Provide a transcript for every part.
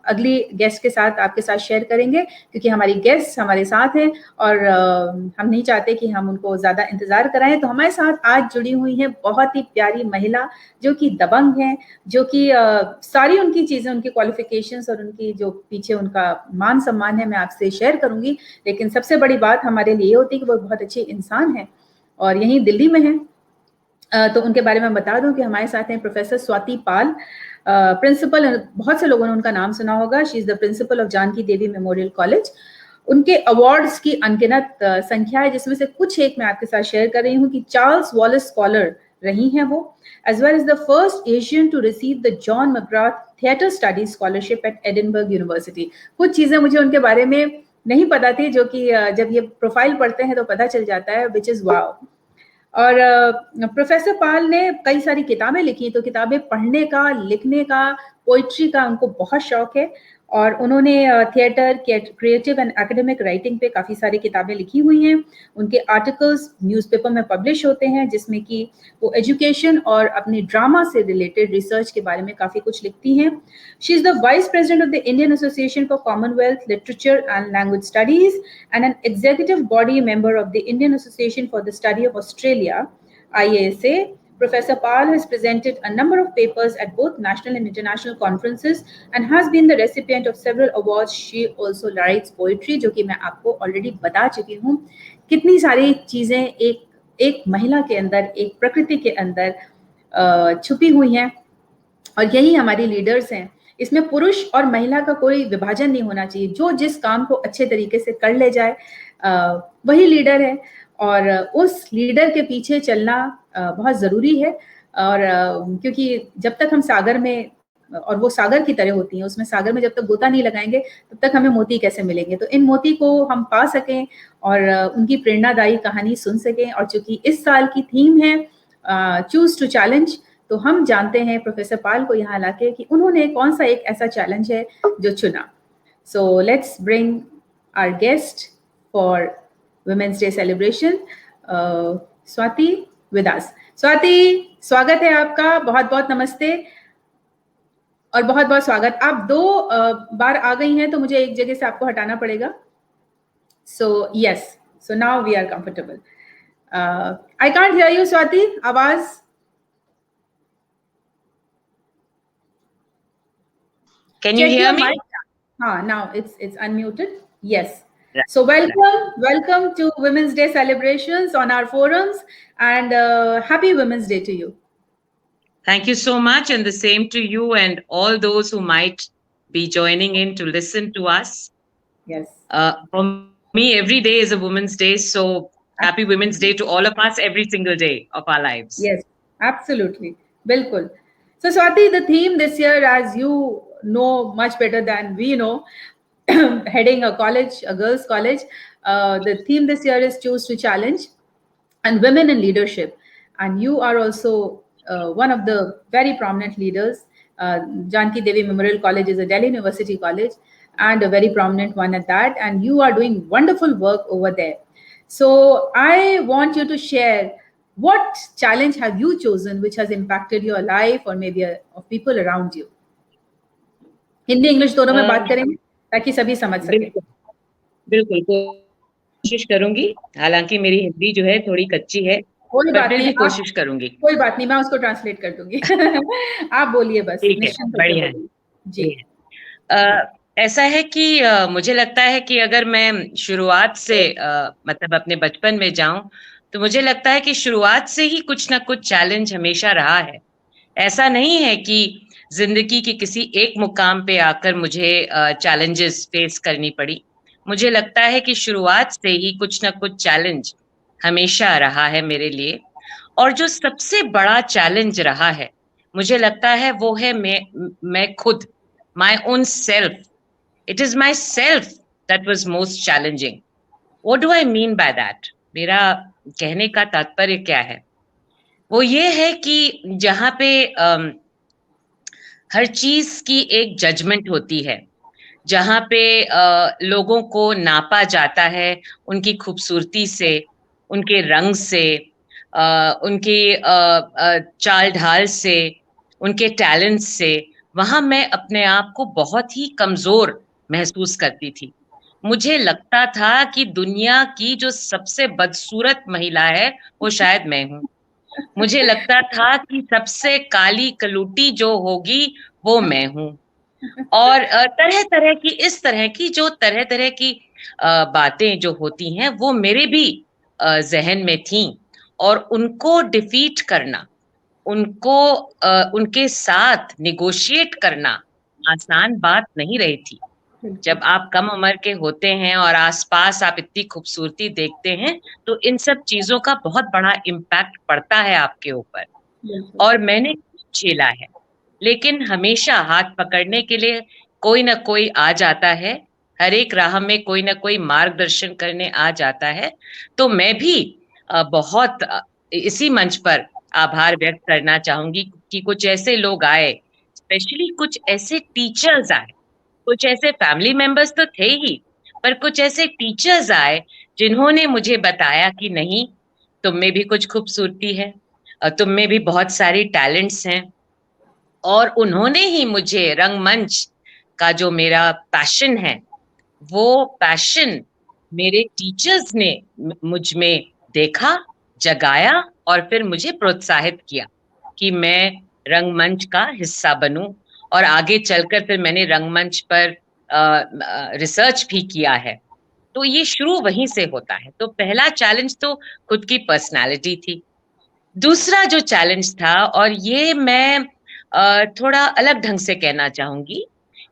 अगली गेस्ट के साथ आपके साथ शेयर करेंगे, क्योंकि हमारी गेस्ट हमारे साथ हैं और हम नहीं चाहते कि हम उनको ज़्यादा इंतज़ार कराएं। तो हमारे साथ आज जुड़ी हुई हैं बहुत ही प्यारी महिला जो कि दबंग हैं, जो कि सारी उनकी चीज़ें, उनकी क्वालिफिकेशंस और उनकी जो पीछे उनका मान सम्मान है मैं आपसे शेयर करूँगी। लेकिन सबसे बड़ी बात हमारे लिए ये होती है कि वो बहुत अच्छी इंसान है और यहीं दिल्ली में है। तो उनके बारे में बता दूं कि हमारे साथ हैं प्रोफेसर स्वाति पाल, प्रिंसिपल, बहुत से लोगों ने उनका नाम सुना होगा। She is the principal of Janaki Devi memorial college. उनके अवार्ड्स की अनगिनत संख्या है, जिसमें से कुछ एक मैं आपके साथ शेयर कर रही हूँ कि चार्ल्स वॉलेस स्कॉलर रही हैं वो, as well as the first Asian to receive the John McGrath theatre studies scholarship at Edinburgh University. कुछ चीजें मुझे उनके बारे में नहीं पता थी, जो कि जब ये प्रोफाइल पढ़ते हैं तो पता चल जाता है, विच इज वाओ। और प्रोफेसर पाल ने कई सारी किताबें लिखी, तो किताबें पढ़ने का, लिखने का, पोइट्री का उनको बहुत शौक है और उन्होंने theatre, creative and academic writing पे काफ़ी सारी किताबें लिखी हुई हैं। उनके आर्टिकल्स न्यूज़पेपर में पब्लिश होते हैं, जिसमें कि वो एजुकेशन और अपनी ड्रामा से रिलेटेड रिसर्च के बारे में काफ़ी कुछ लिखती हैं। She is the vice president of the Indian association for Commonwealth literature and language studies and an executive body member of the Indian Association for the Study of Australia, IASA. Professor Pal has presented a number of papers at both national and international conferences and has been the recipient of several awards. She also writes poetry, जो कि मैं आपको already बता चुकी हूँ। कितनी सारी चीजें एक महिला के अंदर, एक प्रकृति के अंदर छुपी हुई हैं और यही हमारी लीडर्स हैं। इसमें पुरुष और महिला का कोई विभाजन नहीं होना चाहिए। जो जिस काम को अच्छे तरीके से कर ले जाए वही लीडर है और उस लीडर के पीछे चलना बहुत ज़रूरी है। और क्योंकि जब तक हम सागर में, और वो सागर की तरह होती हैं, उसमें सागर में जब तक गोता नहीं लगाएंगे तब तक हमें मोती कैसे मिलेंगे। तो इन मोती को हम पा सकें और उनकी प्रेरणादायी कहानी सुन सकें। और चूंकि इस साल की थीम है चूज टू चैलेंज, तो हम जानते हैं प्रोफेसर पाल को यहाँ लाके कि उन्होंने कौन सा एक ऐसा चैलेंज है जो चुना। So let's bring our guest for women's day celebration, Swati with us. Swati, स्वागत है आपका, बहुत बहुत नमस्ते और बहुत बहुत स्वागत। आप 2 बार आ गई हैं तो मुझे एक जगह से आपको हटाना पड़ेगा। So yes, so now we are comfortable. I can't hear you Swati, आवाज। Can you hear me? Now it's unmuted. Yes. Right. So welcome to Women's Day celebrations on our forums, and happy Women's Day to you. Thank you so much, and the same to you and all those who might be joining in to listen to us. Yes. For me, every day is a Women's Day, so happy Women's Day to all of us every single day of our lives. Yes, absolutely. Bilkul. So Swati, the theme this year, as you know much better than we know, heading a college, a girls' college, the theme this year is Choose to Challenge and Women in Leadership. And you are also one of the very prominent leaders. Janki Devi Memorial College is a Delhi University college and a very prominent one at that. And you are doing wonderful work over there. So I want you to share, what challenge have you chosen which has impacted your life or maybe of people around you? Hindi English दोनों में बात करेंगे ताकि सभी समझ सके। बिल्कुल कोशिश करूंगी, हालांकि मेरी हिंदी जो है थोड़ी कच्ची है, कोई बात नहीं, कोशिश करूंगी। कोई बात नहीं, मैं उसको ट्रांसलेट कर दूंगी। आप बोलिए बस। ठीक है, बढ़िया जी। ऐसा है कि मुझे लगता है कि अगर मैं शुरुआत से मतलब अपने बचपन में जाऊं तो मुझे लगता है कि शुरुआत से ही कुछ ना कुछ चैलेंज हमेशा रहा है। ऐसा नहीं है कि जिंदगी के किसी एक मुकाम पे आकर मुझे चैलेंजेस फेस करनी पड़ी। मुझे लगता है कि शुरुआत से ही कुछ ना कुछ चैलेंज हमेशा रहा है मेरे लिए। और जो सबसे बड़ा चैलेंज रहा है मुझे लगता है वो है मैं खुद, my own self. It is my self that was most challenging. What do I mean by that? मेरा कहने का तात्पर्य क्या है? वो ये है कि जहाँ पे हर चीज की एक जजमेंट होती है, जहाँ पे लोगों को नापा जाता है उनकी खूबसूरती से, उनके रंग से, उनके चाल ढाल से, उनके टैलेंट से, वहां मैं अपने आप को बहुत ही कमजोर महसूस करती थी। मुझे लगता था कि दुनिया की जो सबसे बदसूरत महिला है वो शायद मैं हूँ। मुझे लगता था कि सबसे काली कलूटी जो होगी वो मैं हूँ। और तरह तरह की इस तरह की जो तरह तरह की बातें जो होती हैं वो मेरे भी जहन में थी। और उनको डिफीट करना, उनको उनके साथ निगोशिएट करना आसान बात नहीं रही थी। बिल्कुल, जब आप कम उम्र के होते हैं और आसपास आप इतनी खूबसूरती देखते हैं, तो इन सब चीजों का बहुत बड़ा इम्पैक्ट पड़ता है आपके ऊपर। बिल्कुल। और मैंने झेला है, लेकिन हमेशा हाथ पकड़ने के लिए कोई ना कोई आ जाता है। हर एक राह में कोई ना कोई मार्गदर्शन करने आ जाता है। तो मैं भी बहुत इसी मंच पर आभार व्यक्त करना चाहूंगी कि कुछ ऐसे लोग आए, स्पेशली कुछ ऐसे टीचर्स आए। कुछ ऐसे फैमिली मेंबर्स तो थे ही, पर कुछ ऐसे टीचर्स आए जिन्होंने मुझे बताया कि नहीं, तुम में भी कुछ खूबसूरती है, तुम में भी बहुत सारी टैलेंट्स हैं। और उन्होंने ही मुझे रंगमंच का जो मेरा पैशन है, वो पैशन मेरे टीचर्स ने मुझ में देखा, जगाया और फिर मुझे प्रोत्साहित किया कि मैं रंगमंच का हिस्सा बनूं। और आगे चलकर फिर मैंने रंगमंच पर रिसर्च भी किया है। तो ये शुरू वहीं से होता है। तो पहला चैलेंज तो खुद की पर्सनालिटी थी। दूसरा जो चैलेंज था, और ये मैं थोड़ा अलग ढंग से कहना चाहूंगी,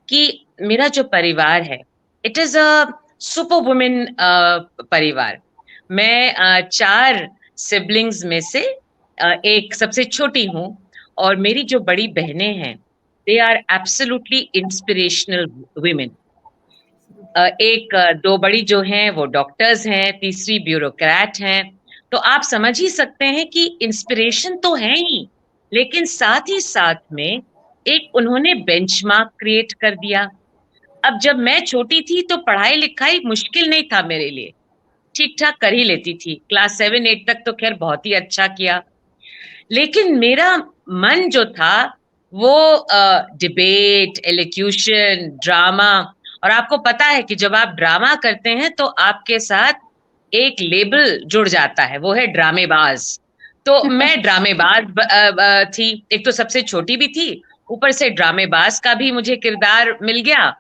कि मेरा जो परिवार है, it is a super women परिवार। मैं 4 सिबलिंग्स में से एक सबसे छोटी हूँ। और मेरी जो बड़ी बहनें हैं, they are absolutely inspirational women. दो बड़ी जो हैं वो डॉक्टर्स हैं, तीसरी ब्यूरोक्रेट हैं। तो आप समझ ही सकते हैं कि इंस्पिरेशन तो है ही, लेकिन साथ ही साथ में एक उन्होंने बेंचमार्क क्रिएट कर दिया। अब जब मैं छोटी थी तो पढ़ाई लिखाई मुश्किल नहीं था मेरे लिए, ठीक ठाक कर ही लेती थी। क्लास 7-8 तक तो खैर बहुत ही अच्छा किया। लेकिन मेरा मन जो था वो डिबेट, एलोक्यूशन, ड्रामा। और आपको पता है कि जब आप ड्रामा करते हैं तो आपके साथ एक लेबल जुड़ जाता है, वो है ड्रामेबाज। तो मैं ड्रामेबाज थी। एक तो सबसे छोटी भी थी, ऊपर से ड्रामेबाज का भी मुझे किरदार मिल गया।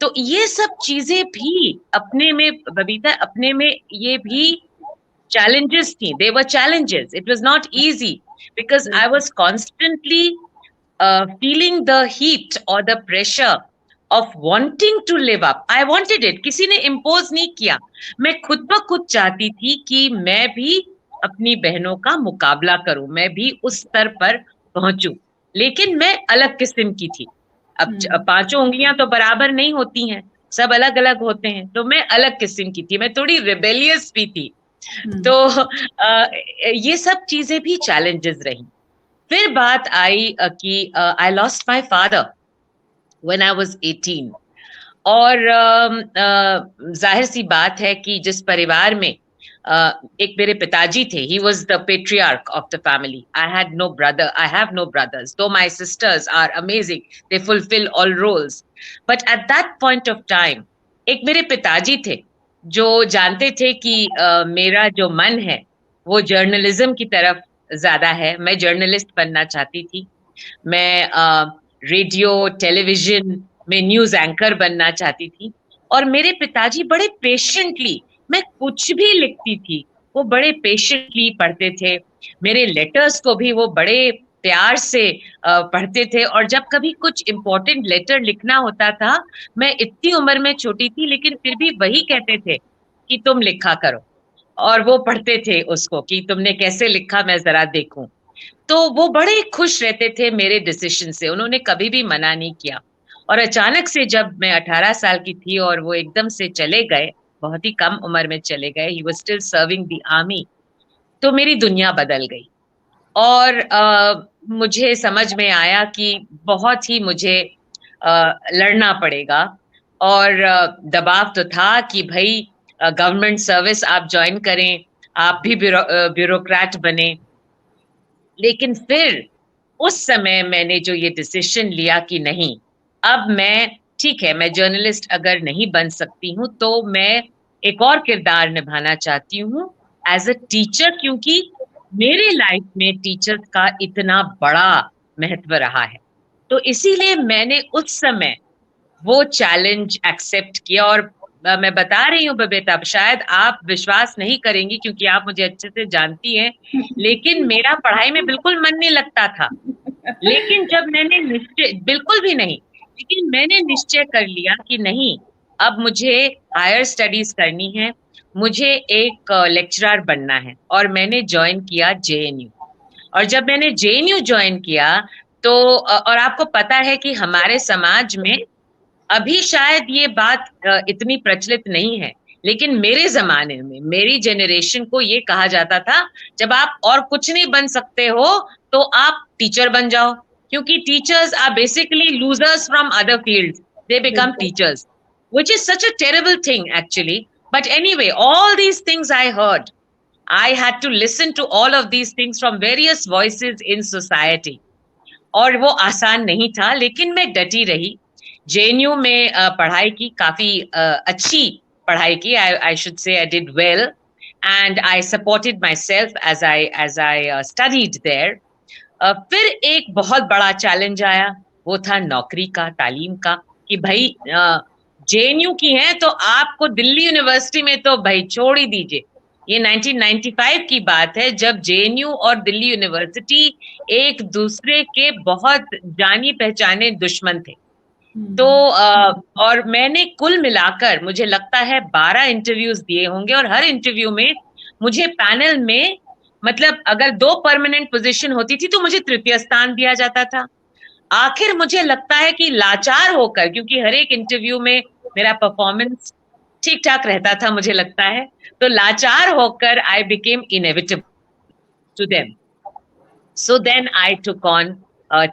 तो ये सब चीजें भी अपने में, बबीता, अपने में ये भी challenges थी। They were challenges. It was not easy because I बिल्कुल, was constantly feeling the heat or the pressure of wanting to live up. I wanted it. किसी ने impose नहीं किया। मैं खुद ब खुद चाहती थी कि मैं भी अपनी बहनों का मुकाबला करूं, मैं भी उस स्तर पर पहुंचूं। लेकिन मैं अलग किस्म की थी। अब हुँ, पांचों उंगलियां तो बराबर नहीं होती हैं, सब अलग अलग होते हैं। तो मैं अलग किस्म की थी, मैं थोड़ी रिबेलियस भी थी। हुँ, तो ये सब चीजें भी चैलेंजेस रही। फिर बात आई कि I lost my father when I was 18। और जाहिर सी बात है कि जिस परिवार में एक मेरे पिताजी थे, he was the patriarch of the family. I had no brother, I have no brothers, though my sisters are amazing, they fulfil all roles. But at that point of time एक मेरे पिताजी थे जो जानते थे कि मेरा जो मन है वो जर्नलिज्म की तरफ ज्यादा है। मैं जर्नलिस्ट बनना चाहती थी। मैं रेडियो टेलीविजन में न्यूज एंकर बनना चाहती थी। और मेरे पिताजी बड़े पेशेंटली, मैं कुछ भी लिखती थी वो बड़े पेशेंटली पढ़ते थे। मेरे लेटर्स को भी वो बड़े प्यार से पढ़ते थे। और जब कभी कुछ इंपॉर्टेंट लेटर लिखना होता था, मैं इतनी उम्र में छोटी थी लेकिन फिर भी वही कहते थे कि तुम लिखा करो। और वो पढ़ते थे उसको कि तुमने कैसे लिखा, मैं जरा देखूं। तो वो बड़े खुश रहते थे मेरे डिसीजन से, उन्होंने कभी भी मना नहीं किया। और अचानक से जब मैं 18 साल की थी और वो एकदम से चले गए, बहुत ही कम उम्र में चले गए, he was still serving the army, तो मेरी दुनिया बदल गई। और मुझे समझ में आया कि बहुत ही मुझे लड़ना पड़ेगा। और दबाव तो था कि भाई गवर्नमेंट सर्विस आप ज्वाइन करें, आप भी ब्यूरोक्रेट बने। लेकिन फिर उस समय मैंने जो ये डिसीजन लिया कि नहीं, अब मैं, ठीक है, मैं जर्नलिस्ट अगर नहीं बन सकती हूँ तो मैं एक और किरदार निभाना चाहती हूँ एज अ टीचर, क्योंकि मेरे लाइफ में टीचर्स का इतना बड़ा महत्व रहा है। तो इसीलिए मैंने उस समय वो चैलेंज एक्सेप्ट किया। और मैं बता रही हूँ बबीता, शायद आप विश्वास नहीं करेंगी क्योंकि आप मुझे अच्छे से जानती हैं, लेकिन मेरा पढ़ाई में बिल्कुल मन नहीं लगता था। लेकिन जब मैंने निश्चय, बिल्कुल भी नहीं, लेकिन मैंने निश्चय कर लिया कि नहीं, अब मुझे हायर स्टडीज करनी है, मुझे एक लेक्चरर बनना है, और मैंने ज्वाइन किया जेएनयू। और जब मैंने जेएनयू ज्वाइन किया तो और आपको पता है कि हमारे समाज में अभी शायद ये बात इतनी प्रचलित नहीं है, लेकिन मेरे जमाने में, मेरी जनरेशन को ये कहा जाता था, जब आप और कुछ नहीं बन सकते हो तो आप टीचर बन जाओ, क्योंकि teachers are basically losers from other fields, they become बिल्कुल। Teachers, which is such a terrible thing actually. But anyway, all these things I heard, I had to listen to all of these things from various voices in society. और वो आसान नहीं था, लेकिन मैं डटी रही। JNU में पढ़ाई की, काफी अच्छी पढ़ाई की। I should say I did well, and I supported myself as I studied there. फिर एक बहुत बड़ा चैलेंज आया, वो था नौकरी का, तालीम का, कि भाई जेएनयू की है तो आपको दिल्ली यूनिवर्सिटी में तो भाई छोड़ ही दीजिए। ये 1995 की बात है, जब जेएनयू और दिल्ली यूनिवर्सिटी एक दूसरे के बहुत जानी पहचाने दुश्मन थे। तो और मैंने कुल मिलाकर, मुझे लगता है 12 इंटरव्यूज दिए होंगे, और हर इंटरव्यू में मुझे पैनल में, मतलब अगर 2 परमानेंट पोजीशन होती थी तो मुझे तृतीय स्थान दिया जाता था। आखिर मुझे लगता है कि लाचार होकर, क्योंकि हर एक इंटरव्यू में मेरा परफॉर्मेंस ठीक ठाक रहता था मुझे लगता है, तो लाचार होकर I became inevitable to them. So then I took on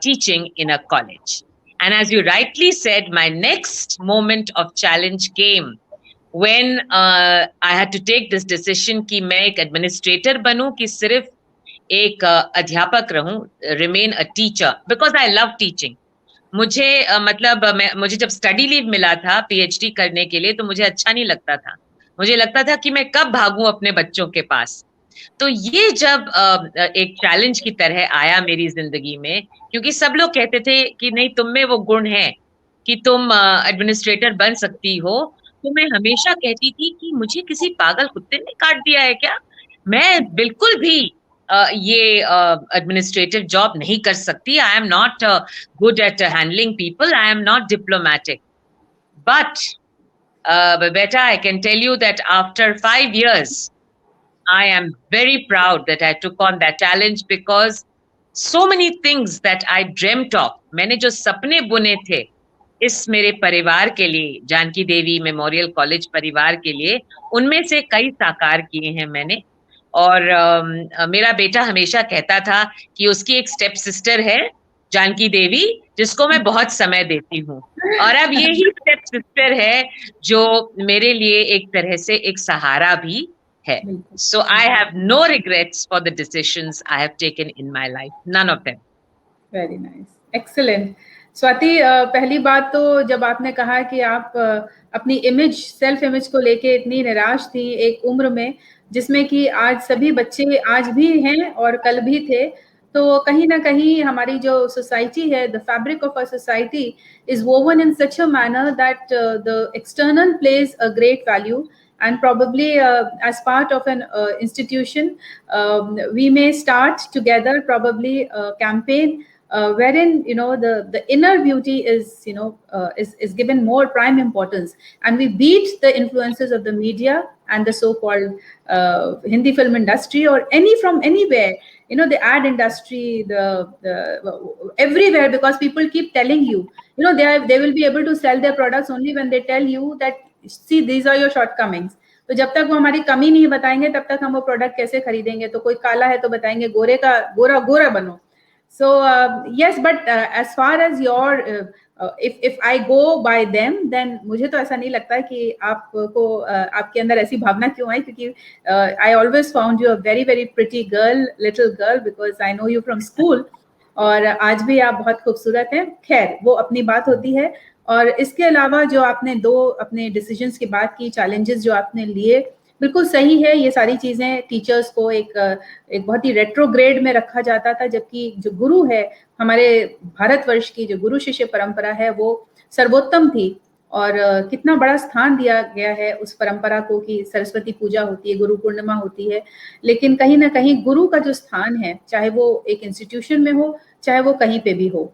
teaching in a college. And as you rightly said, my next moment of challenge came when I had to take this decision कि मैं एक administrator बनूं कि सिर्फ एक अध्यापक रहूं, remain a teacher, because I love teaching. मुझे मतलब मुझे जब स्टडी लीव मिला था पीएचडी करने के लिए, तो मुझे अच्छा नहीं लगता था। मुझे लगता था कि मैं कब भागूं अपने बच्चों के पास। तो ये जब एक चैलेंज की तरह आया मेरी जिंदगी में, क्योंकि सब लोग कहते थे कि नहीं, तुम में वो गुण है कि तुम एडमिनिस्ट्रेटर बन सकती हो, तो मैं हमेशा कहती थी कि मुझे किसी पागल कुत्ते ने काट दिया है क्या? मैं बिल्कुल भी ये एडमिनिस्ट्रेटिव जॉब नहीं कर सकती। I am not good at handling people, I am not diplomatic. But बेटा, I can tell you that after 5 years I am very proud that I took on that challenge, because so many things that I dreamt of, मैंने जो सपने बुने थे इस मेरे परिवार के लिए, जानकी देवी मेमोरियल कॉलेज परिवार के लिए, उनमें से कई साकार किए हैं मैंने। और मेरा बेटा हमेशा कहता था कि उसकी एक स्टेप सिस्टर है जानकी देवी, जिसको मैं बहुत समय देती हूँ, और अब यही स्टेप सिस्टर है जो मेरे लिए एक तरह से एक सहारा भी है। So I have no regrets for the decisions I have taken in my life, none of them. Very nice, excellent. Swati, पहली बात तो जब आपने कहा कि आप अपनी इमेज, सेल्फ इमेज को लेके इतनी निराश थी एक उम्र में जिसमें कि आज सभी बच्चे आज भी हैं और कल भी थे, तो कहीं ना कहीं हमारी जो सोसाइटी है, the fabric of a society is woven in such a manner that the external plays a great value, and probably as part of an institution, we may start together probably a campaign wherein the inner beauty is given more prime importance, and we beat the influences of the media and the so-called Hindi film industry or from anywhere, the ad industry, the everywhere, because people keep telling you, they will be able to sell their products only when they tell you that see these are your shortcomings. तो जब तक वो हमारी कमी नहीं बताएंगे तब तक हम वो प्रोडक्ट कैसे खरीदेंगे? तो कोई काला है तो बताएंगे गोरे का गोरा गोरा बनो. So yes, but as far as your if I go by them, then मुझे तो ऐसा नहीं लगता कि आपको आपके अंदर ऐसी भावना क्यों आई, क्योंकि I always found you a very very pretty girl, little girl, because I know you from school. और आज भी आप बहुत खूबसूरत हैं। खैर वो अपनी बात होती है। और इसके अलावा जो आपने दो अपने डिसीजंस की बात की, चैलेंजेस जो आपने लिए, बिल्कुल सही है। ये सारी चीज़ें टीचर्स को एक बहुत ही रेट्रोग्रेड में रखा जाता था, जबकि जो गुरु है हमारे भारतवर्ष की, जो गुरु शिष्य परंपरा है वो सर्वोत्तम थी। और कितना बड़ा स्थान दिया गया है उस परंपरा को कि सरस्वती पूजा होती है, गुरु पूर्णिमा होती है। लेकिन कहीं ना कहीं गुरु का जो स्थान है, चाहे वो एक इंस्टीट्यूशन में हो, चाहे वो कहीं पे भी हो,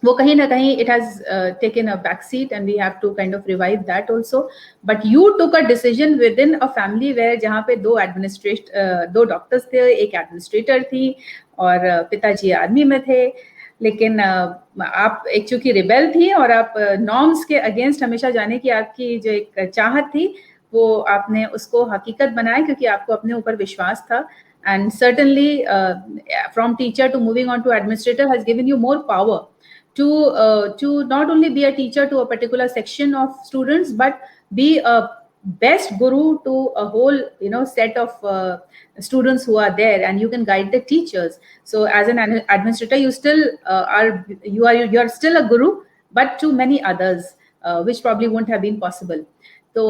वो कहीं ना कहीं it has taken a back seat and we have to kind of revive that also. But you took a decision within a family where जहाँ पे दो डॉक्टर्स थे, एक एडमिनिस्ट्रेटर थी, और पिताजी आर्मी में थे। लेकिन आप एक चूंकि रिबेल थी और आप नॉर्म्स के अगेंस्ट हमेशा जाने की आपकी जो एक चाहत थी, वो आपने उसको हकीकत बनाया क्योंकि आपको अपने ऊपर विश्वास था। And certainly, from teacher to moving on to administrator has given you more power to not only be a teacher to a particular section of students, but be a best guru to a whole set of students who are there, and you can guide the teachers. So as an administrator, you still you are still a guru, but to many others, which probably wouldn't have been possible. तो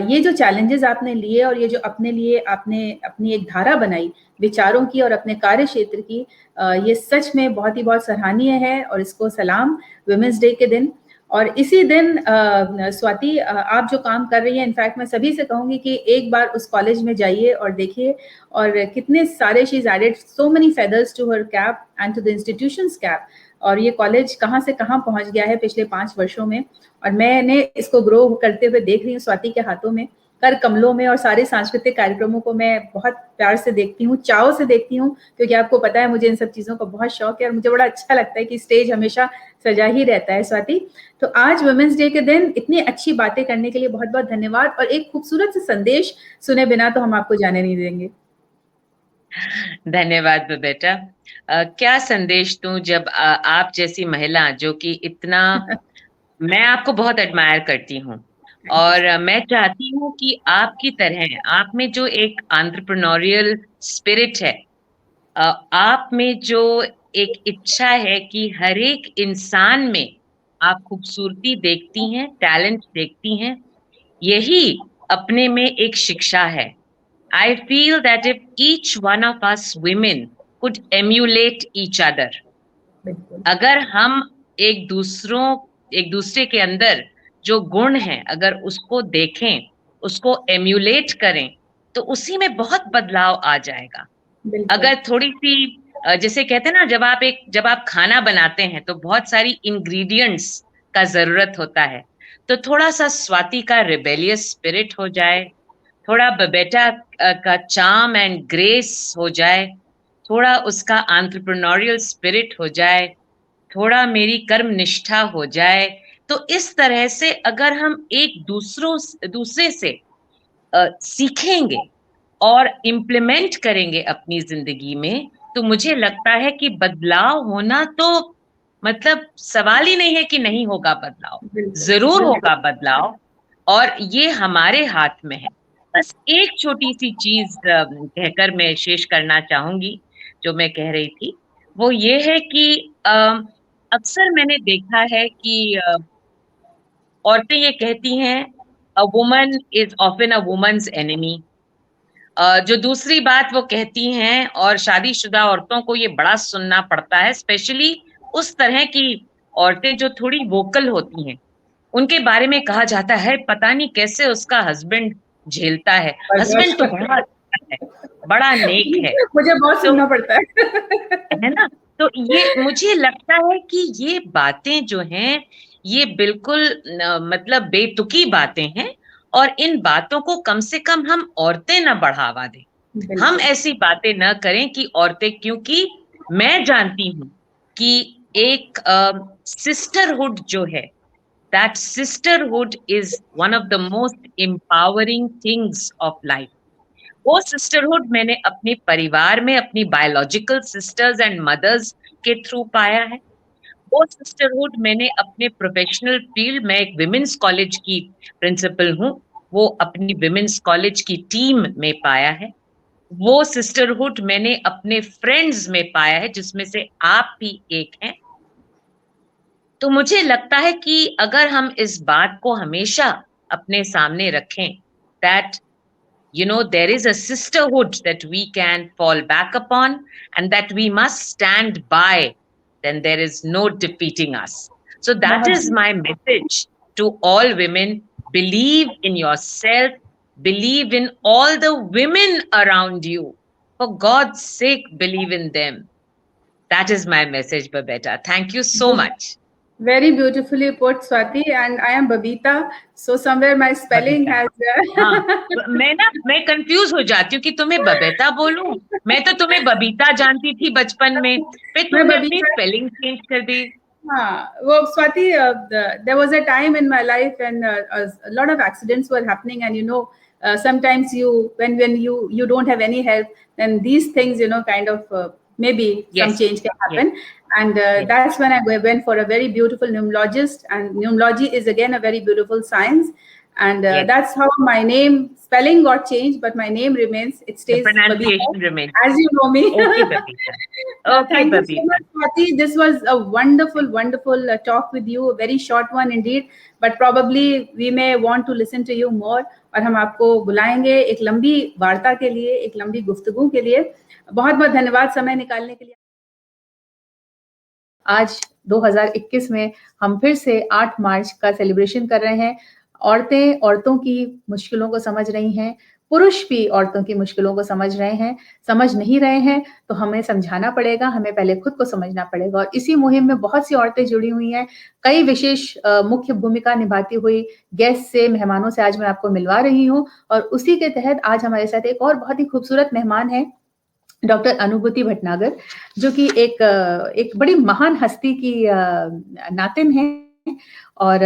ये जो challenges आपने लिए और ये जो अपने लिए आपने अपनी एक धारा बनाई विचारों की और अपने कार्य क्षेत्र की, ये सच में बहुत ही बहुत सराहनीय है, और इसको सलाम वुमेन्स डे के दिन। और इसी दिन स्वाति, आप जो काम कर रही हैं, इनफैक्ट मैं सभी से कहूँगी कि एक बार उस कॉलेज में जाइए और देखिए, और कितने सारे she is added so many feathers to her cap and to the institutions cap. और ये कॉलेज कहाँ से कहाँ पहुँच गया है पिछले 5 वर्षों में, और मैंने इसको ग्रो करते हुए देख रही हूँ स्वाति के हाथों में, कर कमलों में, और सारे सांस्कृतिक कार्यक्रमों को मैं बहुत प्यार से देखती हूँ, चाव से देखती हूँ, क्योंकि आपको पता है मुझे इन सब चीज़ों का बहुत शौक है और मुझे बड़ा अच्छा लगता है कि स्टेज हमेशा सजा ही रहता है। स्वाति, तो आज वुमेन्स डे के दिन इतनी अच्छी बातें करने के लिए बहुत बहुत धन्यवाद, और एक खूबसूरत से संदेश सुने बिना तो हम आपको जाने नहीं देंगे। धन्यवाद बेटा। क्या संदेश दूं जब आप जैसी महिला जो कि इतना मैं आपको बहुत एडमायर करती हूँ, और मैं चाहती हूँ कि आपकी तरह आप में जो एक एंटरप्रेन्योरियल स्पिरिट है, आप में जो एक इच्छा है कि हर एक इंसान में आप खूबसूरती देखती हैं, टैलेंट देखती हैं, यही अपने में एक शिक्षा है। I feel that if each one of us women could emulate each other, अगर हम एक दूसरे के अंदर जो गुण हैं, अगर उसको देखें, उसको एम्यूलेट करें, तो उसी में बहुत बदलाव आ जाएगा। अगर थोड़ी सी जैसे कहते हैं ना, जब आप खाना बनाते हैं तो बहुत सारी इंग्रेडिएंट्स का जरूरत होता है, तो थोड़ा सा स्वाति का रिबेलियस स्पिरिट हो जाए, थोड़ा बबेटा का चार्म एंड ग्रेस हो जाए, थोड़ा उसका एंटरप्रेन्योरियल स्पिरिट हो जाए, थोड़ा मेरी कर्म निष्ठा हो जाए, तो इस तरह से अगर हम एक दूसरे से सीखेंगे और इम्प्लीमेंट करेंगे अपनी जिंदगी में, तो मुझे लगता है कि बदलाव होना तो मतलब सवाल ही नहीं है कि नहीं होगा बदलाव, जरूर होगा बदलाव, और ये हमारे हाथ में है। बस एक छोटी सी चीज कहकर मैं शेष करना चाहूंगी, जो मैं कह रही थी वो ये है कि अक्सर मैंने देखा है कि औरतें ये कहती हैं, a woman is often a women's enemy. जो दूसरी बात वो कहती हैं, और शादीशुदा औरतों को ये बड़ा सुनना पड़ता है, स्पेशली उस तरह की औरतें जो थोड़ी वोकल होती हैं, उनके बारे में कहा जाता है पता नहीं कैसे उसका हस्बैंड झेलता है, हस्बैंड तो बड़ा अच्छा है, बड़ा नेक है, मुझे बहुत सुनना पड़ता है ना। तो ये मुझे लगता है कि ये बातें जो हैं ये बिल्कुल मतलब बेतुकी बातें हैं, और इन बातों को कम से कम हम औरतें न बढ़ावा दें। हम ऐसी बातें न करें कि औरतें, क्योंकि मैं जानती हूं कि एक सिस्टरहुड जो है, that sisterhood is one of the most empowering things of life. वो सिस्टरहुड मैंने अपने परिवार में अपनी बायोलॉजिकल सिस्टर्स एंड मदर्स के थ्रू पाया है। वो सिस्टरहुड मैंने अपने प्रोफेशनल फील्ड में, एक विमेंस कॉलेज की प्रिंसिपल हूँ, वो अपनी विमेंस कॉलेज की टीम में पाया है। वो सिस्टरहुड मैंने अपने फ्रेंड्स में पाया है, जिसमें से आप भी एक हैं। तो मुझे लगता है कि अगर हम इस बात को हमेशा अपने सामने रखें, that there is a sisterhood that we can fall back upon and that we must stand by, then there is no defeating us. So that बहुत is my message to all women. Believe in yourself, believe in all the women around you. For God's sake, believe in them. That is my message, Babetta. Thank you so much. Very beautifully put, Swati. And I am Babita, so somewhere my spelling Babita, has हाँ, मैं confuse हो जाती हूँ कि तुम्हें बबीता बोलूं। मैं तो तुम्हें बबीता जानती थी बचपन में, फिर मैं तुमने अपनी बबीता। स्पेलिंग चेंज कर दी। हाँ, वो Swati, there was a time in my life when a lot of accidents were happening, and sometimes when you don't have any help, then these things kind of maybe some Yes, change can yes, happen. And yes, that's when I went for a very beautiful numerologist, and numerology is again a very beautiful science. And yes. that's how my name spelling got changed, but my name remains. It The stays Babita, pronunciation remains. as you know me. Okay, Babita. Okay, Thank you so Babita. much, Swati. This was a wonderful, wonderful talk with you. A very short one indeed, but probably we may want to listen to you more. और हम आपको बुलाएंगे एक लंबी वार्ता के लिए, एक लंबी गुफ्तगू के लिए। बहुत बहुत धन्यवाद समय निकालने के लिए। आज 2021 में हम फिर से 8 मार्च का सेलिब्रेशन कर रहे हैं। औरतें औरतों की मुश्किलों को समझ रही हैं, पुरुष भी औरतों की मुश्किलों को समझ रहे हैं। समझ नहीं रहे हैं तो हमें समझाना पड़ेगा, हमें पहले खुद को समझना पड़ेगा। और इसी मुहिम में बहुत सी औरतें जुड़ी हुई हैं, कई विशेष मुख्य भूमिका निभाती हुई गेस्ट से, मेहमानों से आज मैं आपको मिलवा रही हूँ। और उसी के तहत आज हमारे साथ एक और बहुत ही खूबसूरत मेहमान है, डॉक्टर अनुभूति भटनागर, जो कि एक बड़ी महान हस्ती की नातिन है। और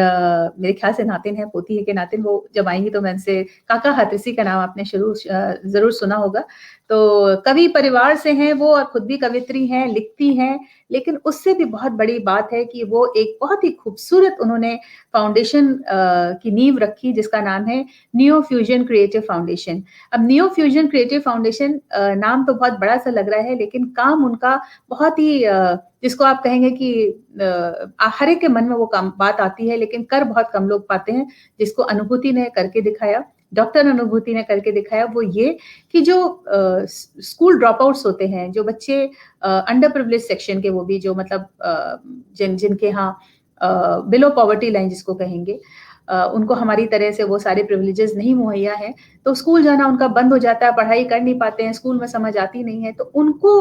मेरे ख्याल से नातिन है, पोती है कि नातिन, वो जब आएंगी तो मैं उनसे, काका हाथरसी का नाम आपने जरूर सुना होगा। तो कवि परिवार से हैं वो, और खुद भी कवित्री हैं, लिखती हैं। लेकिन उससे भी बहुत बड़ी बात है कि वो एक बहुत ही खूबसूरत उन्होंने फाउंडेशन की नींव रखी, जिसका नाम है नियो फ्यूजन क्रिएटिव फाउंडेशन। अब नियो फ्यूजन क्रिएटिव फाउंडेशन नाम तो बहुत बड़ा सा लग रहा है, लेकिन काम उनका बहुत ही जिसको आप कहेंगे कि हर एक के मन में वो बात आती है, लेकिन कर बहुत कम लोग पाते हैं, जिसको अनुभूति ने करके दिखाया, डॉक्टर अनुभूति ने करके दिखाया। वो ये कि जो स्कूल ड्रॉप आउट्स होते हैं, जो बच्चे अंडर प्रिविलेज सेक्शन के, वो भी जो मतलब जिनके यहाँ बिलो पॉवर्टी लाइन जिसको कहेंगे, उनको हमारी तरह से वो सारे प्रिविलेजेस नहीं मुहैया हैं, तो स्कूल जाना उनका बंद हो जाता है, पढ़ाई कर नहीं पाते हैं, स्कूल में समझ आती नहीं है, तो उनको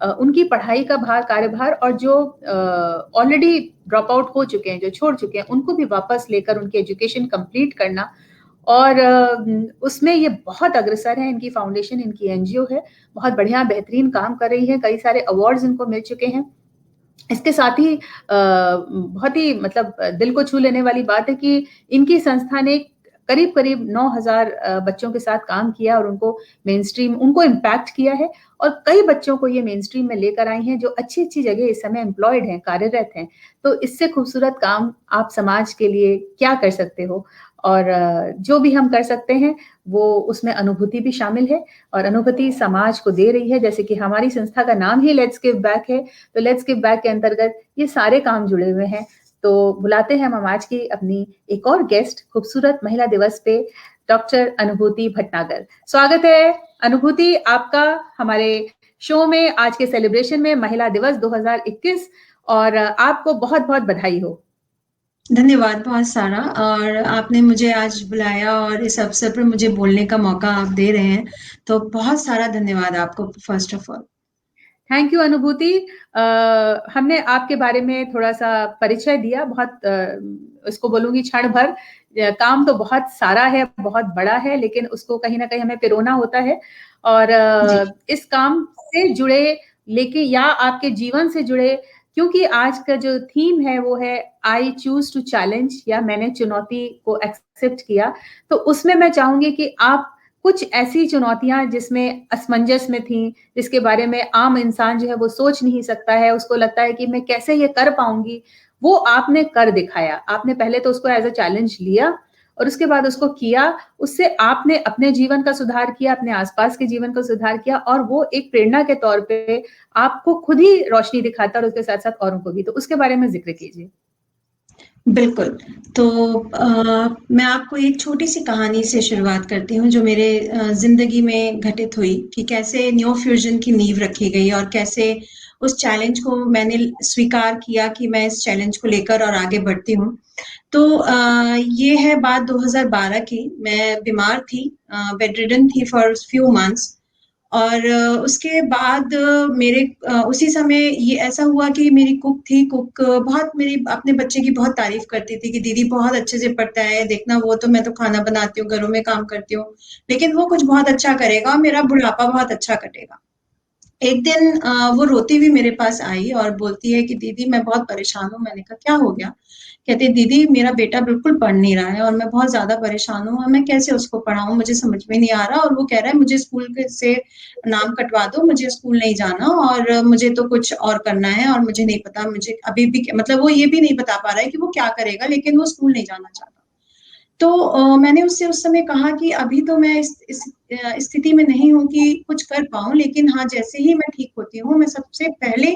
उनकी पढ़ाई का भार, कार्यभार, और जो ऑलरेडी ड्रॉप आउट हो चुके हैं, जो छोड़ चुके हैं, उनको भी वापस लेकर उनकी एजुकेशन कंप्लीट करना। और उसमें ये बहुत अग्रसर है, इनकी फाउंडेशन, इनकी एनजीओ है, बहुत बढ़िया बेहतरीन काम कर रही है, कई सारे अवार्ड्स इनको मिल चुके हैं। इसके साथ ही बहुत ही मतलब दिल को छू लेने वाली बात है कि इनकी संस्था ने करीब करीब 9,000 बच्चों के साथ काम किया और उनको इम्पैक्ट किया है, और कई बच्चों को ये मेन स्ट्रीम में लेकर आई हैं, जो अच्छी अच्छी जगह इस समय एम्प्लॉयड हैं, कार्यरत हैं। तो इससे खूबसूरत काम आप समाज के लिए क्या कर सकते हो, और जो भी हम कर सकते हैं वो उसमें अनुभूति भी शामिल है, और अनुभूति समाज को दे रही है। जैसे कि हमारी संस्था का नाम ही लेट्स गिव बैक है, तो लेट्स गिव बैक के अंतर्गत ये सारे काम जुड़े हुए हैं। तो बुलाते हैं हम आज की अपनी एक और गेस्ट, खूबसूरत महिला दिवस पे डॉक्टर अनुभूति भटनागर। स्वागत है अनुभूति आपका हमारे शो में, आज के सेलिब्रेशन में, महिला दिवस 2021, और आपको बहुत बहुत बधाई हो। धन्यवाद बहुत सारा, और आपने मुझे आज बुलाया और इस अवसर पर मुझे बोलने का मौका आप दे रहे हैं, तो बहुत सारा धन्यवाद आपको first of all. Thank you अनुभूति। हमने आपके बारे में थोड़ा सा परिचय दिया, बहुत इसको बोलूंगी क्षण भर। काम तो बहुत सारा है, बहुत बड़ा है, लेकिन उसको कहीं ना कहीं हमें पिरोना होता है। और इस काम से जुड़े, लेके या आपके जीवन से जुड़े, क्योंकि आज का जो थीम है वो है आई चूज टू चैलेंज, या मैंने चुनौती को एक्सेप्ट किया। तो उसमें मैं चाहूंगी कि आप कुछ ऐसी चुनौतियां जिसमें असमंजस में थी, जिसके बारे में आम इंसान जो है वो सोच नहीं सकता है, उसको लगता है कि मैं कैसे ये कर पाऊंगी, वो आपने कर दिखाया। आपने पहले तो उसको एज अ चैलेंज लिया, और उसके बाद उसको किया, उससे आपने अपने जीवन का सुधार किया, अपने आसपास के जीवन का सुधार किया, और वो एक प्रेरणा के तौर पे आपको खुद ही रोशनी दिखाता है और उसके साथ-साथ औरों को भी। तो उसके बारे में ज़िक्र कीजिए। बिल्कुल। तो मैं आपको एक छोटी-सी कहानी से शुरुआत करती हूँ जो मेरे ज़िंदगी में घटित हुई कि कैसे न्यू फ्यूजन की नींव रखी गई और कैसे उस चैलेंज को मैंने स्वीकार किया कि मैं इस चैलेंज को लेकर और आगे बढ़ती हूँ। तो ये है बात 2012 की। मैं बीमार थी, बेडरिडन थी फॉर फ्यू मंथ्स। और उसके बाद मेरे उसी समय ये ऐसा हुआ कि मेरी कुक थी, कुक बहुत मेरी अपने बच्चे की बहुत तारीफ़ करती थी कि दीदी बहुत अच्छे से पढ़ता है, देखना वो तो मैं तो खाना बनाती हूँ, घरों में काम करती हूँ, लेकिन वो कुछ बहुत अच्छा करेगा और मेरा बुढ़ापा बहुत अच्छा कटेगा। एक दिन वो रोती हुई मेरे पास आई और बोलती है कि दीदी मैं बहुत परेशान हूँ। मैंने कहा क्या हो गया? कहती है दीदी मेरा बेटा बिल्कुल पढ़ नहीं रहा है और मैं बहुत ज़्यादा परेशान हूँ और मैं कैसे उसको पढ़ाऊँ मुझे समझ में नहीं आ रहा और वो कह रहा है मुझे स्कूल के से नाम कटवा दो, मुझे स्कूल नहीं जाना और मुझे तो कुछ और करना है और मुझे नहीं पता मुझे अभी भी मतलब वो ये भी नहीं बता पा रहा है कि वो क्या करेगा लेकिन वो स्कूल नहीं जाना चाहता। तो मैंने उससे उस समय कहा कि अभी तो मैं इस स्थिति में नहीं हूँ कि कुछ कर पाऊँ, लेकिन हाँ, जैसे ही मैं ठीक होती हूँ, मैं सबसे पहले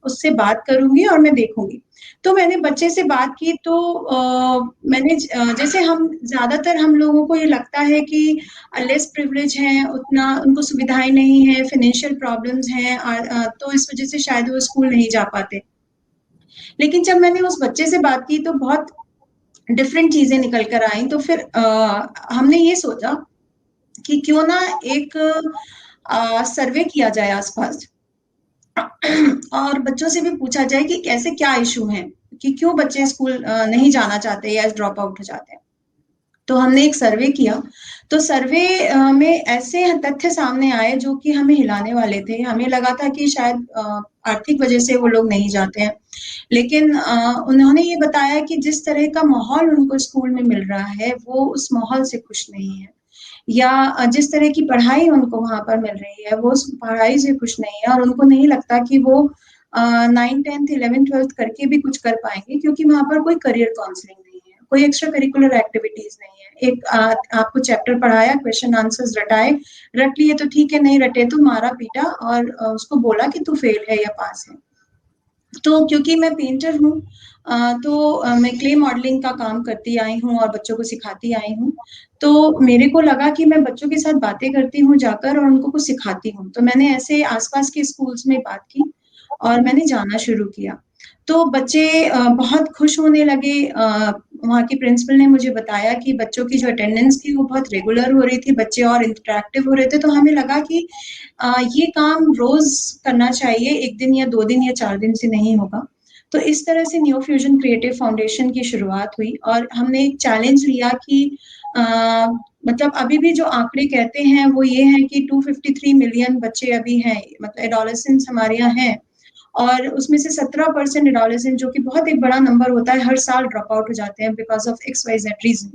उससे बात करूँगी और मैं देखूँगी। तो मैंने बच्चे से बात की तो मैंने जैसे हम लोगों को ये लगता है कि लेस प्रिविलेज हैं, उतना उनको सुविधाएँ नहीं हैं, फाइनेंशियल प्रॉब्लम्स हैं तो इस वज़ह से शायद वो स्कूल नहीं जा पाते। लेकिन जब मैंने उस बच्चे से बात की तो बहुत डिफरेंट चीज़ें निकल कर आई, तो फिर हमने ये सोचा कि क्यों ना एक सर्वे किया जाए आस-पास और बच्चों से भी पूछा जाए कि कैसे क्या इश्यू हैं, कि क्यों बच्चे स्कूल नहीं जाना चाहते या ड्रॉप आउट हो जाते हैं। तो हमने एक सर्वे किया, तो सर्वे में ऐसे तथ्य सामने आए जो कि हमें हिलाने वाले थे। हमें लगा था कि शायद आर्थिक वजह से वो लोग नहीं जाते हैं। लेकिन उन्होंने ये बताया कि जिस तरह का माहौल उनको स्कूल में मिल रहा है, वो उस माहौल से खुश नहीं है। या जिस तरह की पढ़ाई उनको वहाँ पर मिल रही है, वो उस पढ़ाई से खुश नहीं है और उनको नहीं लगता कि वो 9th, 10th, 11th, 12th करके भी कुछ कर पाएँगे क्योंकि वहाँ पर कोई करियर काउंसलिंग नहीं है, कोई एक्स्ट्रा करिकुलर एक्टिविटीज़ नहीं है। एक आपको चैप्टर पढ़ाया, क्वेश्चन आंसर्स रटाए, रट लिए तो ठीक है, नहीं रटे तो मारा-पीटा और उसको बोला कि तू फेल है या पास है। तो क्योंकि मैं पेंटर हूँ तो मैं क्ले मॉडलिंग का काम करती आई हूँ और बच्चों को सिखाती आई हूँ। तो मेरे को लगा कि मैं बच्चों के साथ बातें करती हूँ जाकर और उनको कुछ सिखाती हूँ। तो मैंने ऐसे आस-पास के स्कूल्स में बात की और मैंने जाना शुरू किया। तो बच्चे बहुत खुश होने लगे वहाँ की प्रिंसिपल ने मुझे बताया कि बच्चों की जो अटेंडेंस थी वो बहुत रेगुलर हो रही थी, बच्चे और इंटरैक्टिव हो रहे थे। तो हमें लगा कि ये काम रोज़ करना चाहिए, 1 दिन या 2 दिन या 4 दिन से नहीं होगा। तो इस तरह से न्यू फ्यूजन क्रिएटिव फाउंडेशन की शुरुआत हुई और हमने एक चैलेंज लिया कि अ, मतलब अभी भी जो आंकड़े कहते हैं वो ये हैं कि 253 मिलियन बच्चे अभी हैं, मतलब एडोलेसेंट्स हमारे यहाँ हैं और उसमें से 17% एडोलेसेंट जो कि बहुत एक बड़ा नंबर होता है, हर साल ड्रॉप आउट हो जाते हैं because of X Y Z reason.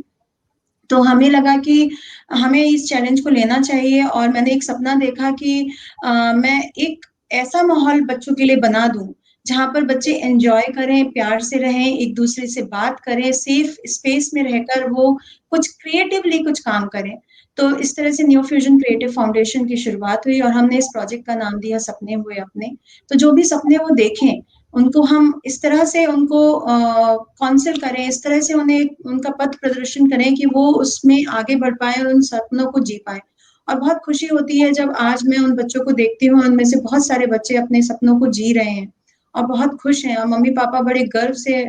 तो हमें लगा कि हमें इस चैलेंज को लेना चाहिए और मैंने एक सपना देखा कि मैं एक ऐसा माहौल बच्चों के लिए बना दूँ, जहाँ पर बच्चे एन्जॉय करें, प्यार से रहें, एक-दूसरे से बात करें, सेफ स्पेस में रहकर वो कुछ क्रिएटिवली कुछ काम करें। तो इस तरह से न्यू फ्यूजन क्रिएटिव फाउंडेशन की शुरुआत हुई और हमने इस प्रोजेक्ट का नाम दिया सपने हुए अपने। तो जो भी सपने वो देखें, उनको हम इस तरह से उनको काउंसल करें, इस तरह से उन्हें उनका पथ प्रदर्शन करें कि वो उसमें आगे बढ़ पाएँ और उन सपनों को जी पाएँ। और बहुत खुशी होती है जब आज मैं उन बच्चों को देखती हूँ, उनमें से बहुत सारे बच्चे अपने सपनों को जी रहे हैं और बहुत खुश हैं और मम्मी-पापा बड़े गर्व से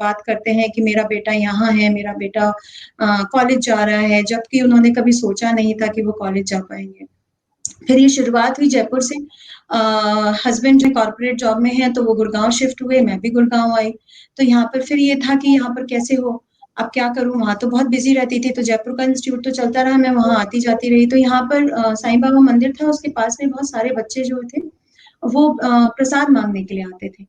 बात करते हैं कि मेरा बेटा यहाँ है, मेरा बेटा कॉलेज जा रहा है, जबकि उन्होंने कभी सोचा नहीं था कि वो कॉलेज जा पाएँगे। फिर ये शुरुआत हुई जयपुर से हस्बैंड जो कॉर्पोरेट जॉब में हैं, तो वो गुड़गाँव शिफ्ट हुए, मैं भी गुड़गाँव आई। तो यहाँ पर फिर ये था कि यहाँ पर कैसे हो? अब क्या करूँ? वहाँ तो बहुत बिज़ी रहती थी, तो जयपुर का इंस्टीट्यूट तो चलता रहा, मैं वहाँ आती-जाती रही। तो यहाँ पर साईं बाबा मंदिर था, उसके पास में बहुत सारे बच्चे जो थे, वो प्रसाद माँगने के लिए आते थे।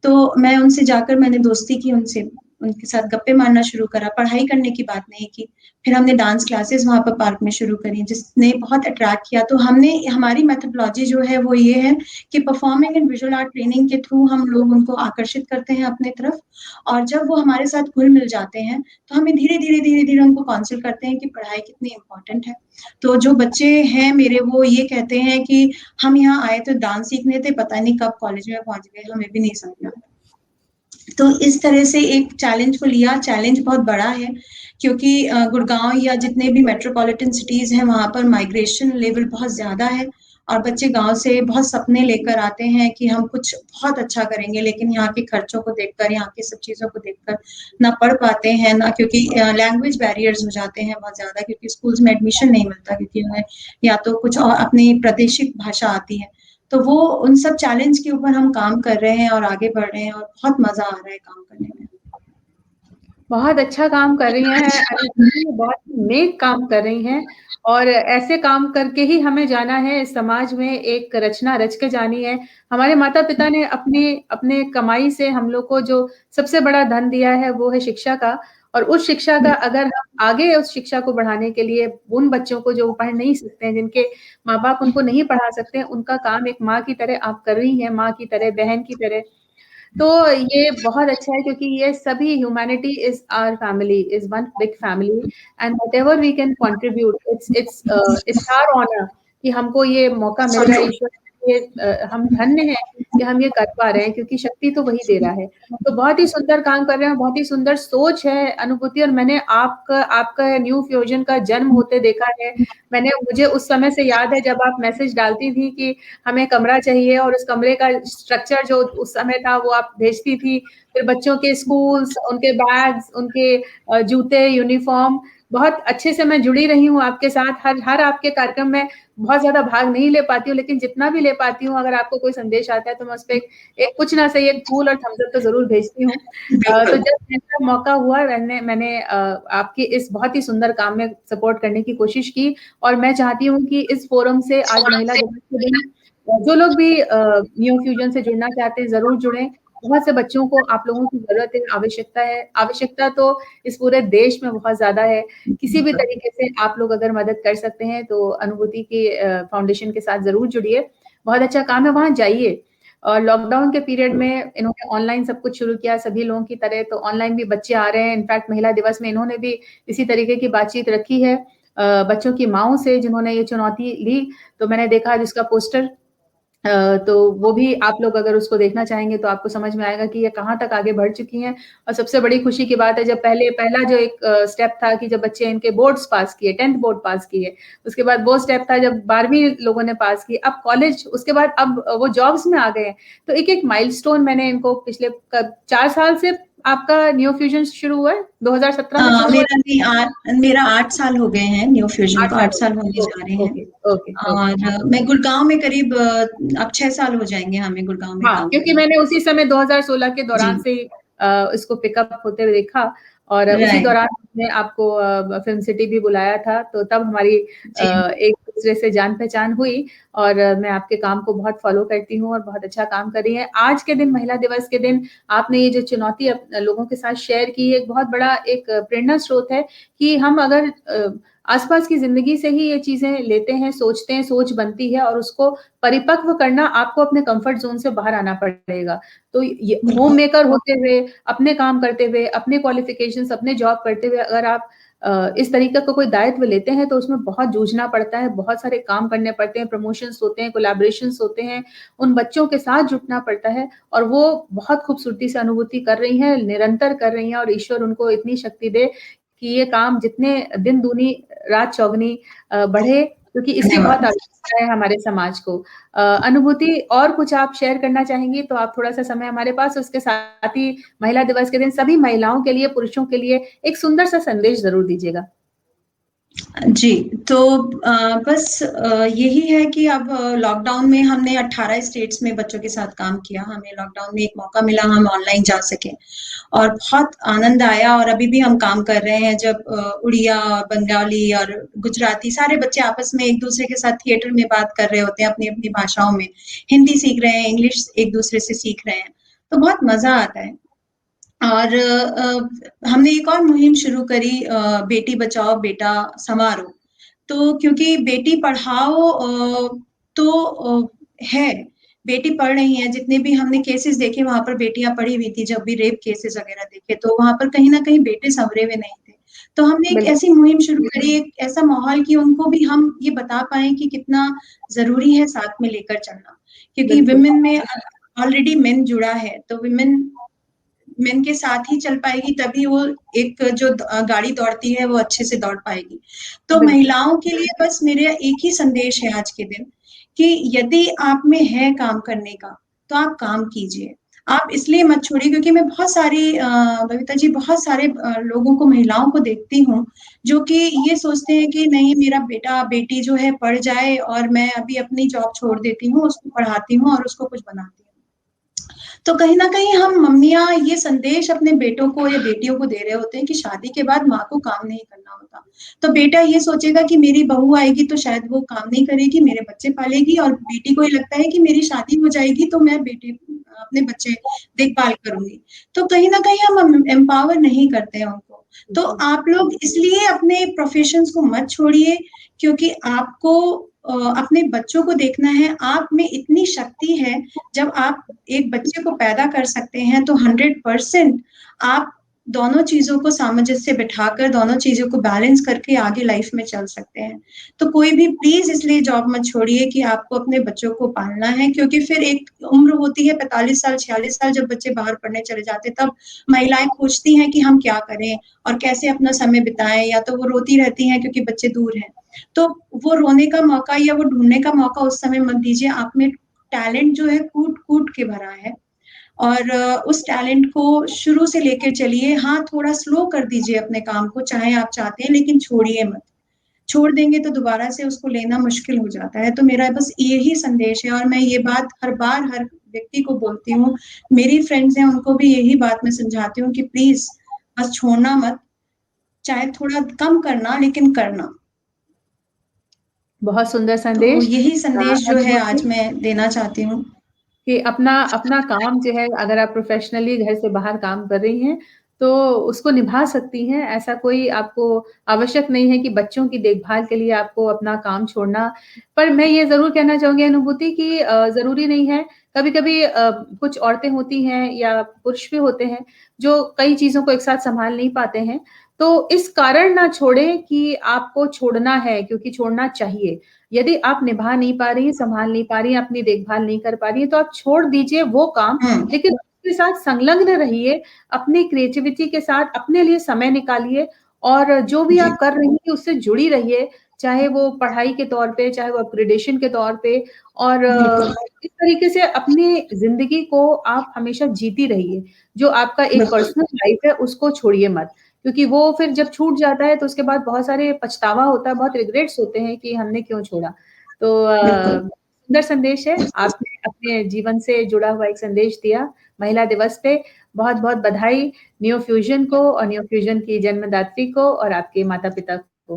तो मैं उनसे जाकर मैंने दोस्ती की उनसे, उनके साथ गप्पे मारना शुरू करा, पढ़ाई करने की बात नहीं की। फिर हमने डांस क्लासेस वहाँ पर पार्क में शुरू करी, जिसने बहुत अट्रैक्ट किया। तो हमारी मेथोडोलॉजी जो है वो ये है कि performing and visual art training के थ्रू हम लोग उनको आकर्षित करते हैं अपने तरफ, और जब वो हमारे साथ घुल मिल जाते हैं तो हमें धीरे-धीरे उनको काउंसिल करते हैं कि पढ़ाई कितनी इम्पोर्टेंट है। तो जो बच्चे हैं मेरे, वो ये कहते हैं कि हम यहाँ आए तो डांस सीखने थे, पता नहीं कब कॉलेज में पहुँच गए, हमें भी नहीं समझ में आया। तो इस तरह से एक चैलेंज को लिया। चैलेंज बहुत बड़ा है क्योंकि गुड़गांव या जितने भी मेट्रोपॉलिटन सिटीज हैं वहाँ पर माइग्रेशन लेवल बहुत ज़्यादा है, और बच्चे गाँव से बहुत सपने लेकर आते हैं कि हम कुछ बहुत अच्छा करेंगे, लेकिन यहाँ के खर्चों को देखकर, यहाँ की सब चीज़ों को देखकर ना पढ़ पाते हैं, ना, क्योंकि लैंग्वेज बैरियर्स हो जाते हैं बहुत ज़्यादा, क्योंकि स्कूल्स में एडमिशन नहीं मिलता, क्योंकि उन्हें या तो कुछ और अपनी प्रादेशिक भाषा आती है। तो वो उन सब चैलेंज के ऊपर हम काम कर रहे हैं और आगे बढ़ रहे हैं, और बहुत मज़ा आ रहा है काम करने में। बहुत अच्छा काम कर रही हैं अनुभूति, बहुत नेक काम कर रही हैं, और ऐसे काम करके ही हमें जाना है। इस समाज में एक रचना रच के जानी है। हमारे माता-पिता ने अपने अपने कमाई से हम लोग को जो सबसे बड़ा धन दिया है वो है शिक्षा का, और उस शिक्षा का अगर हम आगे उस शिक्षा को बढ़ाने के लिए उन बच्चों को जो पढ़ नहीं सकते हैं, जिनके माँ-बाप उनको नहीं पढ़ा सकते हैं, उनका काम एक माँ की तरह आप कर रही हैं, माँ की तरह, बहन की तरह। तो ये बहुत अच्छा है, क्योंकि ये सभी humanity is our family, is one big family, and whatever we can contribute, it's our honour कि हमको ये मौका मिल रहा है। ईश्वर ये हम धन्य हैं कि हम ये कर पा रहे हैं, क्योंकि शक्ति तो वही दे रहा है। तो बहुत ही सुंदर काम कर रहे हैं, बहुत ही सुंदर सोच है अनुभूति, और मैंने आपका न्यू फ्यूजन का जन्म होते देखा है। मुझे उस समय से याद है जब आप मैसेज डालती थी कि हमें कमरा चाहिए, और उस कमरे का स्ट्रक्चर जो उस समय था वो आप भेजती थी। फिर बच्चों के स्कूल्स, उनके बैग्स, उनके जूते, यूनिफॉर्म, बहुत अच्छे से मैं जुड़ी रही हूँ आपके साथ। हर आपके कार्यक्रम में बहुत ज़्यादा भाग नहीं ले पाती हूँ, लेकिन जितना भी ले पाती हूँ, अगर आपको कोई संदेश आता है तो मैं उस पे एक कुछ ना सही, एक फूल और थम्स अप तो ज़रूर भेजती हूँ। तो जब ऐसा मौका हुआ, मैंने आपके इस बहुत ही सुंदर काम में सपोर्ट करने की कोशिश की, और मैं चाहती हूँ कि इस फोरम से आज महिला दिवस के दिन जो लोग भी न्यू फ्यूजन से जुड़ना चाहते हैं ज़रूर जुड़ें। बहुत से बच्चों को आप लोगों की ज़रूरत है, आवश्यकता है। आवश्यकता तो इस पूरे देश में बहुत ज़्यादा है। किसी भी तरीके से आप लोग अगर मदद कर सकते हैं तो अनुभूति की फाउंडेशन के साथ ज़रूर जुड़िए। बहुत अच्छा काम है, वहाँ जाइए। और लॉकडाउन के पीरियड में इन्होंने ऑनलाइन सब कुछ शुरू किया सभी लोगों की तरह, तो ऑनलाइन भी बच्चे आ रहे हैं। इनफैक्ट महिला दिवस में इन्होंने भी इसी तरीके की बातचीत रखी है बच्चों की माँओं से, जिन्होंने ये चुनौती ली। तो मैंने देखा जिसका पोस्टर, तो वो भी आप लोग अगर उसको देखना चाहेंगे तो आपको समझ में आएगा कि ये कहाँ तक आगे बढ़ चुकी हैं। और सबसे बड़ी खुशी की बात है, जब पहला जो एक स्टेप था कि जब बच्चे इनके बोर्ड्स पास किए, 10th बोर्ड पास किए, उसके बाद वो स्टेप था जब 12वीं लोगों ने पास की, अब कॉलेज, उसके बाद अब वो जॉब्स में आ गए हैं। तो एक माइलस्टोन मैंने इनको पिछले 4 साल से आपका न्यू फ्यूजन शुरू हुआ है, 2017 में शुरू हुआ? मेरा 8 साल हो गए हैं न्यू फ्यूजन 8 को, साल 8 हो साल गए। होने जा रहे हैं। Okay, okay, okay. और मैं गुड़गांव में करीब अब 6 साल हो जाएंगे हमें गुड़गांव में हाँ, काम क्योंकि करते मैंने उसी समय 2016 के दौरान जी, से इसको पिकअप होते हुए देखा, और उसी राइट, दौरान हमने आपको फिल्म सिटी भी बुलाया था, तो तब हमारी जी, एक दूसरे से जान पहचान हुई, और मैं आपके काम को बहुत फॉलो करती हूँ और बहुत अच्छा काम कर रही हैं। आज के दिन, महिला दिवस के दिन, आपने ये जो चुनौती लोगों के साथ शेयर की, एक बहुत बड़ा एक प्रेरणा स्रोत है कि हम अगर आसपास की जिंदगी से ही ये चीजें लेते हैं, सोचते हैं, सोच बनती है, और उसको परिपक्व करना आपको अपने कंफर्ट जोन से बाहर आना पड़ेगा। तो ये होम बिल्कुल, मेकर होते हुए, अपने काम करते हुए, अपने क्वालिफिकेशंस, अपने जॉब करते हुए अगर आप इस तरीके का कोई दायित्व लेते हैं तो उसमें बहुत जूझना पड़ता है, बहुत सारे काम करने पड़ते हैं, प्रमोशंस होते हैं, कोलैबोरेशंस होते हैं, उन बच्चों के साथ जुटना पड़ता है, और वो बहुत खूबसूरती से अनुभूति कर रही हैं, निरंतर कर रही हैं, और ईश्वर उनको इतनी शक्ति दे कि ये काम जितने दिन दूनी रात चौगनी बढ़े, क्योंकि इसकी बहुत धन्यवाद। आवश्यकता है हमारे समाज को। अनुभूति, और कुछ आप शेयर करना चाहेंगी तो आप थोड़ा सा समय हमारे पास, उसके साथ ही महिला दिवस के दिन सभी महिलाओं के लिए, पुरुषों के लिए एक सुंदर सा संदेश जरूर दीजिएगा। जी, तो बस यही है कि अब लॉकडाउन में हमने 18 स्टेट्स में बच्चों के साथ काम किया। हमें लॉकडाउन में एक मौका मिला, हम ऑनलाइन जा सके, और बहुत आनंद आया। और अभी भी हम काम कर रहे हैं, जब उड़िया, बंगाली और गुजराती सारे बच्चे आपस में एक दूसरे के साथ थिएटर में बात कर रहे होते हैं अपनी-अपनी भाषाओं में। हिंदी सीख रहे हैं, इंग्लिश एक दूसरे से सीख रहे हैं, तो बहुत मज़ा आता है। और हमने एक और मुहिम शुरू करी, बेटी बचाओ बेटा संवारो। तो क्योंकि बेटी पढ़ाओ तो है, बेटी पढ़ रही है, जितने भी हमने केसेस देखे वहां पर बेटियां पढ़ी हुई थी, जब भी रेप केसेस वगैरह देखे तो वहां पर कहीं ना कहीं बेटे संवरे हुए नहीं थे। तो हमने एक ऐसी मुहिम शुरू करी, एक ऐसा माहौल कि उनको भी हम ये बता पाए कि कितना जरूरी है साथ में लेकर चलना, क्योंकि विमेन में ऑलरेडी मेन जुड़ा है, तो विमेन के साथ ही चल पाएगी, तभी वो एक जो गाड़ी दौड़ती है वो अच्छे से दौड़ पाएगी। तो महिलाओं के लिए बस मेरा एक ही संदेश है आज के दिन, कि यदि आप में है काम करने का तो आप काम कीजिए। आप इसलिए मत छोड़िए, क्योंकि मैं बहुत सारी बबीता जी, बहुत सारे लोगों को, महिलाओं को देखती हूँ जो कि ये सोचते हैं कि नहीं, मेरा बेटा बेटी जो है पढ़ जाए और मैं अभी अपनी जॉब छोड़ देती हूँ, उसको पढ़ाती हूँ और उसको कुछ बनाती हूँ। तो कहीं ना कहीं हम मम्मियाँ ये संदेश अपने बेटों को या बेटियों को दे रहे होते हैं कि शादी के बाद माँ को काम नहीं करना होता। तो बेटा ये सोचेगा कि मेरी बहू आएगी तो शायद वो काम नहीं करेगी, मेरे बच्चे पालेगी, और बेटी को ये लगता है कि मेरी शादी हो जाएगी तो मैं बेटे अपने बच्चे देखभाल करूंगी। तो कहीं ना कहीं हम एम्पावर नहीं करते हैं उनको। तो आप लोग इसलिए अपने प्रोफेशंस को मत छोड़िए, क्योंकि आपको अपने बच्चों को देखना है। आप में इतनी शक्ति है, जब आप एक बच्चे को पैदा कर सकते हैं तो 100% आप दोनों चीजों को सामंजस्य बिठाकर, दोनों चीजों को बैलेंस करके आगे लाइफ में चल सकते हैं। तो कोई भी प्लीज इसलिए जॉब मत छोड़िए कि आपको अपने बच्चों को पालना है, क्योंकि फिर एक उम्र होती है 45 साल 46 साल, जब बच्चे बाहर पढ़ने चले जाते, तब महिलाएं पूछती हैं कि हम क्या करें और कैसे अपना समय बिताएं, या तो वो रोती रहती हैं क्योंकि बच्चे दूर हैं। तो वो रोने का मौका या वो ढूंढने का मौका उस समय मत दीजिए। आप में टैलेंट जो है कूट कूट के भरा है, और उस टैलेंट को शुरू से लेकर चलिए। हाँ, थोड़ा स्लो कर दीजिए अपने काम को, चाहे आप चाहते हैं, लेकिन छोड़िए मत। छोड़ देंगे तो दोबारा से उसको लेना मुश्किल हो जाता है। तो मेरा बस यही संदेश है, और मैं ये बात हर बार हर व्यक्ति को बोलती हूँ। मेरी फ्रेंड्स हैं, उनको भी यही बात मैं समझाती हूँ कि प्लीज बस छोड़ना मत, चाहे थोड़ा कम करना, लेकिन करना। बहुत सुंदर तो संदेश। यही संदेश जो है आज अनुभूति मैं देना चाहती हूँ कि अपना अपना काम जो है, अगर आप प्रोफेशनली घर से बाहर काम कर रही हैं तो उसको निभा सकती हैं। ऐसा कोई आपको आवश्यक नहीं है कि बच्चों की देखभाल के लिए आपको अपना काम छोड़ना। पर मैं ये ज़रूर कहना चाहूँगी अनुभूति कि ज़रूरी नहीं है, कभी-कभी कुछ औरतें होती हैं या पुरुष भी होते हैं जो कई चीज़ों को एक साथ सँभाल नहीं पाते हैं। तो इस कारण ना छोड़ें कि आपको छोड़ना है, क्योंकि छोड़ना चाहिए। यदि आप निभा नहीं पा रही हैं, सँभाल नहीं पा रही हैं, अपनी देखभाल नहीं कर पा रही हैं, तो आप छोड़ दीजिए वो काम, लेकिन उसके साथ संलग्न रहिए, अपनी क्रिएटिविटी के साथ अपने लिए समय निकालिए और जो भी आप कर रही हैं उससे जुड़ी रहिए, चाहे वो पढ़ाई के तौर पे, चाहे वो अपग्रेडेशन के तौर पे, और इस तरीके से अपनी ज़िंदगी को आप हमेशा जीती रहिए। जो आपका एक पर्सनल लाइफ़ है उसको छोड़िए मत, क्योंकि वो फिर जब छूट जाता है तो उसके बाद बहुत सारे पछतावा होता है, बहुत रिग्रेट्स होते हैं कि हमने क्यों छोड़ा। तो सुंदर संदेश है, आपने अपने जीवन से जुड़ा हुआ एक संदेश दिया महिला दिवस पे। बहुत-बहुत बधाई नियो फ्यूजन को और नियो फ्यूजन की जन्मदात्री को और आपके माता-पिता को।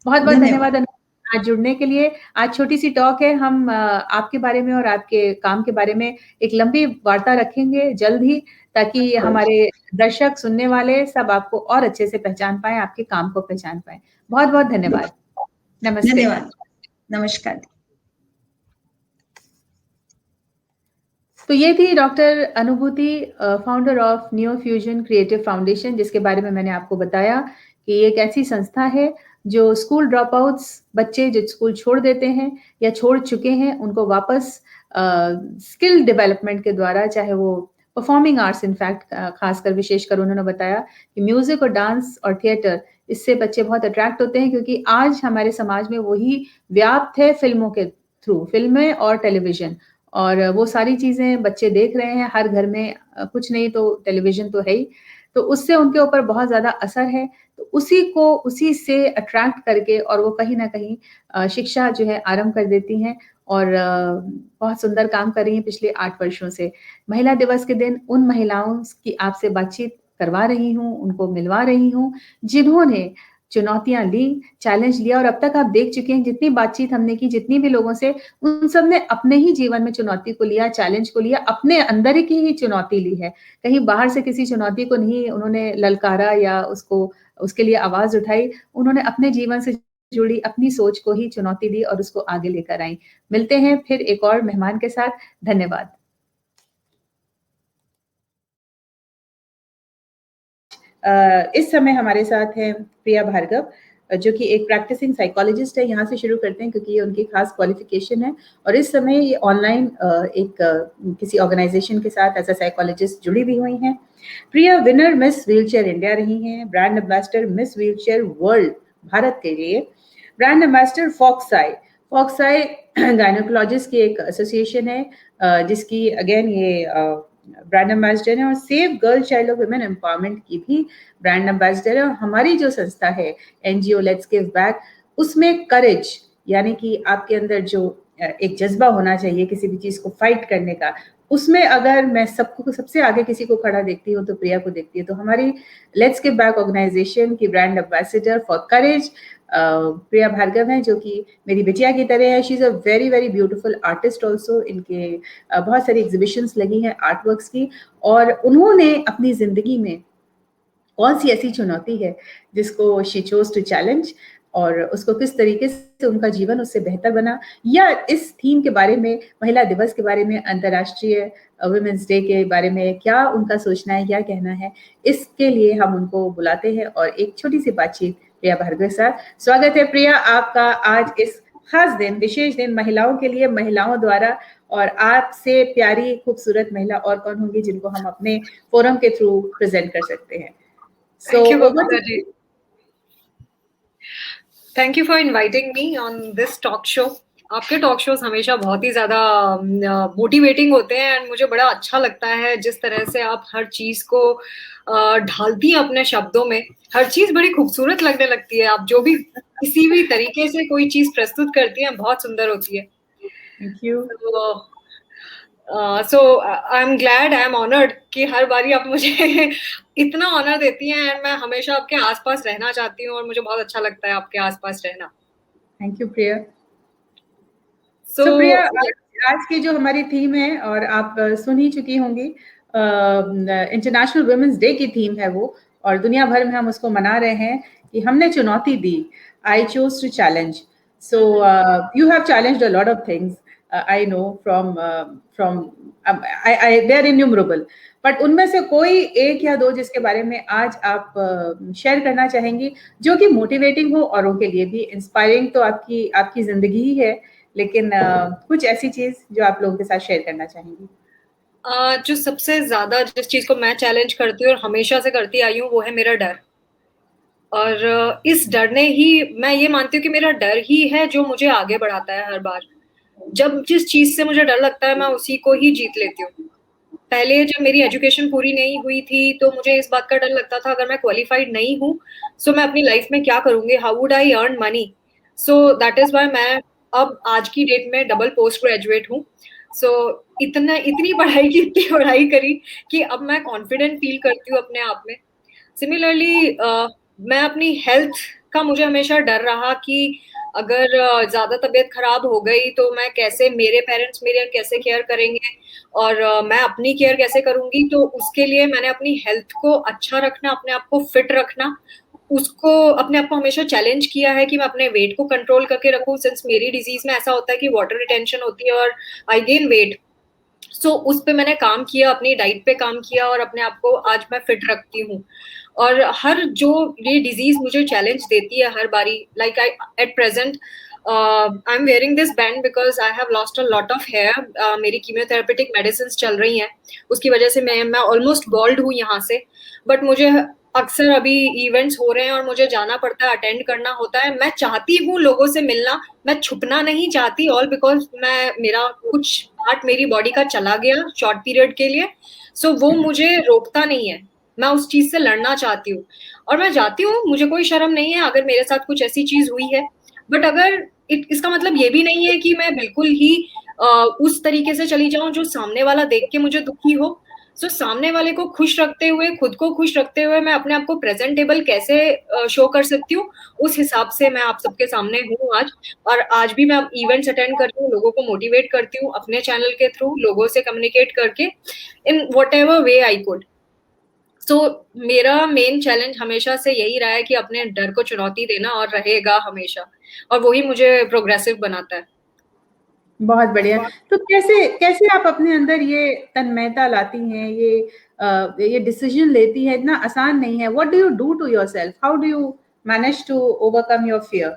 बहुत-बहुत धन्यवाद आज जुड़ने के लिए। आज छोटी-सी टॉक है, हम आपके बारे में और आपके काम के बारे में एक लंबी वार्ता रखेंगे जल्द ही, ताकि हमारे दर्शक, सुनने वाले सब आपको और अच्छे से पहचान पाएँ, आपके काम को पहचान पाएँ। बहुत-बहुत धन्यवाद। नमस्ते। धन्यवाद। नमस्कार। तो ये थी डॉक्टर अनुभूति, founder of neo fusion creative foundation, जिसके बारे में मैंने आपको बताया कि एक ऐसी संस्था है जो स्कूल ड्रॉप आउट्स, बच्चे जो स्कूल छोड़ देते हैं या छोड़ चुके हैं, उनको वापस स्किल डेवलपमेंट के द्वारा, चाहे वो परफॉर्मिंग आर्ट्स, इनफैक्ट खासकर विशेषकर उन्होंने बताया कि म्यूजिक और डांस और थिएटर, इससे बच्चे बहुत अट्रैक्ट होते हैं, क्योंकि आज हमारे समाज में वही व्याप्त है फिल्मों के थ्रू, फिल्में और टेलीविजन, और वो सारी चीज़ें बच्चे देख रहे हैं हर घर में, कुछ नहीं तो टेलीविज़न तो है ही, तो उससे उनके ऊपर बहुत ज़्यादा असर है। तो उसी से अट्रैक्ट करके और वो कहीं न कहीं शिक्षा जो है आरंभ कर देती हैं, और बहुत सुंदर काम कर रही हैं पिछले 8 वर्षों से। महिला दिवस के दिन उन महिलाओं की आपसे बातचीत करवा रही हूँ, उनको मिलवा रही हूँ, जिन्होंने चुनौतियां ली, चैलेंज लिया, और अब तक आप देख चुके हैं जितनी बातचीत हमने की, जितनी भी लोगों से, उन सब ने अपने ही जीवन में चुनौती को लिया, चैलेंज को लिया, अपने अंदर की ही चुनौती ली है। कहीं बाहर से किसी चुनौती को नहीं उन्होंने ललकारा या उसके लिए आवाज उठाई। उन्होंने अपने जीवन से जुड़ी अपनी सोच को ही चुनौती दी और उसको आगे लेकर आई। मिलते हैं फिर एक और मेहमान के साथ। धन्यवाद। इस समय हमारे साथ हैं प्रिया भार्गव, जो कि एक प्रैक्टिसिंग साइकोलॉजिस्ट है। यहाँ से शुरू करते हैं क्योंकि ये उनकी खास क्वालिफिकेशन है, और इस समय ये ऑनलाइन किसी ऑर्गेनाइजेशन के साथ एज अ साइकोलॉजिस्ट जुड़ी भी हुई हैं। प्रिया विनर मिस व्हीलचेयर इंडिया रही हैं, brand ambassador miss wheelchair world Bharat के लिए, ब्रांड एम्बेसडर फॉक्साई गायनोकोलॉजिस्ट की एक एसोसिएशन है, जिसकी अगेन ये ब्रांड एम्बेसडर है, और save girl child of women empowerment की भी ब्रांड एम्बेसडर है। और हमारी जो संस्था है एनजीओ लेट्स गिव बैक, उसमें करेज, यानी कि आपके अंदर जो एक जज्बा होना चाहिए किसी भी चीज को फाइट करने का, उसमें अगर मैं सबसे आगे किसी को खड़ा देखती हूँ तो प्रिया को देखती है। तो हमारी लेट्स गिव बैक ऑर्गेनाइजेशन की ब्रांड एम्बेसडर फॉर करेज प्रिया भार्गव हैं, जो कि मेरी बिटिया की तरह है। She is a very very beautiful artist also. इनके बहुत सारी एग्जीबिशंस लगी हैं आर्ट वर्क्स की, और उन्होंने अपनी जिंदगी में कौन सी ऐसी चुनौती है जिसको शी चोज टू चैलेंज, और उसको किस तरीके से उनका जीवन उससे बेहतर बना, या इस थीम के बारे में, महिला दिवस के बारे में, अंतर्राष्ट्रीय वुमेन्स डे के बारे में क्या उनका सोचना है, क्या कहना है, इसके लिए हम उनको बुलाते हैं और एक छोटी सी बातचीत प्रिया भार्गव के साथ। स्वागत है प्रिया आपका आज इस खास दिन, विशेष दिन महिलाओं के लिए, महिलाओं द्वारा। और आपसे प्यारी खूबसूरत महिला और कौन होंगी जिनको हम अपने फोरम के थ्रू प्रेजेंट कर सकते हैं। Thank you, Bhavita ji. Thank you for inviting me on this talk show. आपके टॉक शोज हमेशा बहुत ही ज्यादा मोटिवेटिंग होते हैं, एंड मुझे बड़ा अच्छा लगता है जिस तरह से आप हर चीज को ढालती हैं अपने शब्दों में। हर चीज बड़ी खूबसूरत लगने लगती है। आप जो भी किसी भी तरीके से कोई चीज प्रस्तुत करती हैं बहुत सुंदर होती है। Thank you. So I'm glad, I'm honored कि हर बारी आप मुझे इतना ऑनर देती हैं, एंड मैं हमेशा आपके आसपास रहना चाहती हूँ और मुझे बहुत अच्छा लगता है आपके आसपास रहना। Thank you Priya. So प्रिया, आज की जो हमारी थीम है, और आप सुन ही चुकी होंगी, इंटरनेशनल वुमेन्स डे की थीम है वो, और दुनिया भर में हम उसको मना रहे हैं कि हमने चुनौती दी। I chose to challenge. So you have challenged a lot of things, I know from they are innumerable, but उनमें से कोई एक या दो जिसके बारे में आज आप शेयर करना चाहेंगी, जो कि मोटिवेटिंग हो औरों के लिए भी। इंस्पायरिंग तो आपकी जिंदगी ही है, लेकिन कुछ ऐसी चीज जो आप लोगों के साथ शेयर करना चाहेंगी। जो सबसे ज्यादा जिस चीज को मैं चैलेंज करती हूँ और हमेशा से करती आई हूँ वो है मेरा डर। और इस डर ने ही, मैं ये मानती हूँ कि मेरा डर ही है जो मुझे आगे बढ़ाता है। हर बार जब जिस चीज से मुझे डर लगता है मैं उसी को ही जीत लेती हूँ। पहले जब मेरी एजुकेशन पूरी नहीं हुई थी तो मुझे इस बात का डर लगता था अगर मैं क्वालिफाइड नहीं हूँ सो मैं अपनी लाइफ में क्या करूंगी, how would I earn money. So that is why मैं अब आज की डेट में डबल पोस्ट ग्रेजुएट हूँ। सो इतनी पढ़ाई करी कि अब मैं कॉन्फिडेंट फील करती हूँ अपने आप में। सिमिलरली मैं अपनी हेल्थ का, मुझे हमेशा डर रहा कि अगर ज्यादा तबीयत खराब हो गई तो मैं कैसे, मेरे पेरेंट्स मेरे कैसे केयर करेंगे और मैं अपनी केयर कैसे करूंगी। तो उसके लिए मैंने अपनी हेल्थ को अच्छा रखना, अपने आप को फिट रखना, उसको अपने आप को हमेशा चैलेंज किया है कि मैं अपने वेट को कंट्रोल करके रखूं। सिंस मेरी डिजीज में ऐसा होता है कि वाटर रिटेंशन होती है और आई गेन वेट। सो उस पे मैंने काम किया, अपनी डाइट पे काम किया और अपने आप को आज मैं फिट रखती हूँ। और हर जो ये डिजीज मुझे चैलेंज देती है हर बारी, like I at present I am wearing this band because I have lost a lot of hair. मेरी कीमोथेरेपेटिक मेडिसिन चल रही हैं, उसकी वजह से मैं ऑलमोस्ट बॉल्ड हूँ यहाँ से। बट मुझे अक्सर अभी इवेंट्स हो रहे हैं और मुझे जाना पड़ता है, अटेंड करना होता है। मैं चाहती हूँ लोगों से मिलना, मैं छुपना नहीं चाहती, ऑल बिकॉज मेरा कुछ पार्ट मेरी बॉडी का चला गया शॉर्ट पीरियड के लिए। सो वो मुझे रोकता नहीं है, मैं उस चीज से लड़ना चाहती हूँ और मैं जाती हूँ। मुझे कोई शर्म नहीं है अगर मेरे साथ कुछ ऐसी चीज हुई है। बट अगर इसका मतलब ये भी नहीं है कि मैं बिल्कुल ही उस तरीके से चली जाऊं जो सामने वाला देख के मुझे दुखी हो। सो सामने वाले को खुश रखते हुए, खुद को खुश रखते हुए मैं अपने आप को प्रेजेंटेबल कैसे शो कर सकती हूँ, उस हिसाब से मैं आप सबके सामने हूँ आज। और आज भी मैं इवेंट्स अटेंड करती हूँ, लोगों को मोटिवेट करती हूँ अपने चैनल के थ्रू, लोगों से कम्युनिकेट करके in whatever way I could. सो मेरा मेन चैलेंज हमेशा से यही रहा है कि अपने डर को चुनौती देना, और रहेगा हमेशा, और वही मुझे प्रोग्रेसिव बनाता है। बहुत बढ़िया। तो कैसे कैसे आप अपने अंदर ये तन्मयता लाती हैं, ये डिसीजन लेती है? इतना आसान नहीं है। What do you do to yourself? How do you manage to overcome your fear?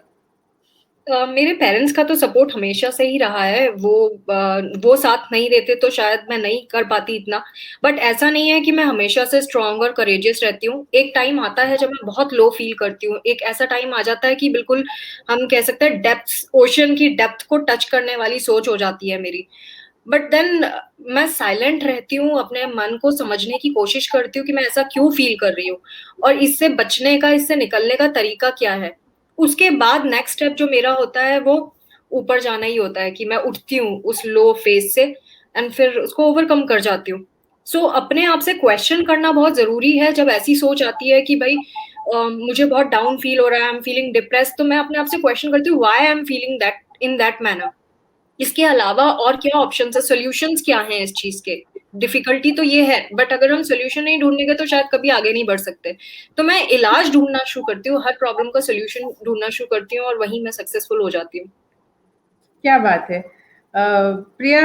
मेरे पेरेंट्स का तो सपोर्ट हमेशा से ही रहा है। वो साथ नहीं देते तो शायद मैं नहीं कर पाती इतना। बट ऐसा नहीं है कि मैं हमेशा से स्ट्रांग और करेजियस रहती हूँ। एक टाइम आता है जब मैं बहुत लो फील करती हूँ। एक ऐसा टाइम आ जाता है कि बिल्कुल हम कह सकते हैं डेप्थ, ओशन की डेप्थ को टच करने वाली सोच हो जाती है मेरी। बट देन मैं साइलेंट रहती हूँ, अपने मन को समझने की कोशिश करती हूँ कि मैं ऐसा क्यों फील कर रही हूँ, और इससे बचने का, इससे निकलने का तरीका क्या है। उसके बाद नेक्स्ट स्टेप जो मेरा होता है वो ऊपर जाना ही होता है, कि मैं उठती हूँ उस लो फेज से एंड फिर उसको ओवरकम कर जाती हूँ। सो अपने आप से क्वेश्चन करना बहुत जरूरी है। जब ऐसी सोच आती है कि भाई मुझे बहुत डाउन फील हो रहा है, आई एम फीलिंग डिप्रेस, तो मैं अपने आप से क्वेश्चन करती हूँ why I am feeling that in that manner. इसके अलावा और क्या ऑप्शन है, सोल्यूशंस क्या हैं इस चीज के। डिफिकल्टी तो ये है, बट अगर हम सोल्यूशन नहीं ढूंढेंगे तो शायद कभी आगे नहीं बढ़ सकते। तो मैं इलाज ढूंढना शुरू करती हूँ, हर प्रॉब्लम का सोल्यूशन ढूंढना शुरू करती हूँ, और वहीं मैं सक्सेसफुल हो जाती हूँ। क्या बात है। प्रिया,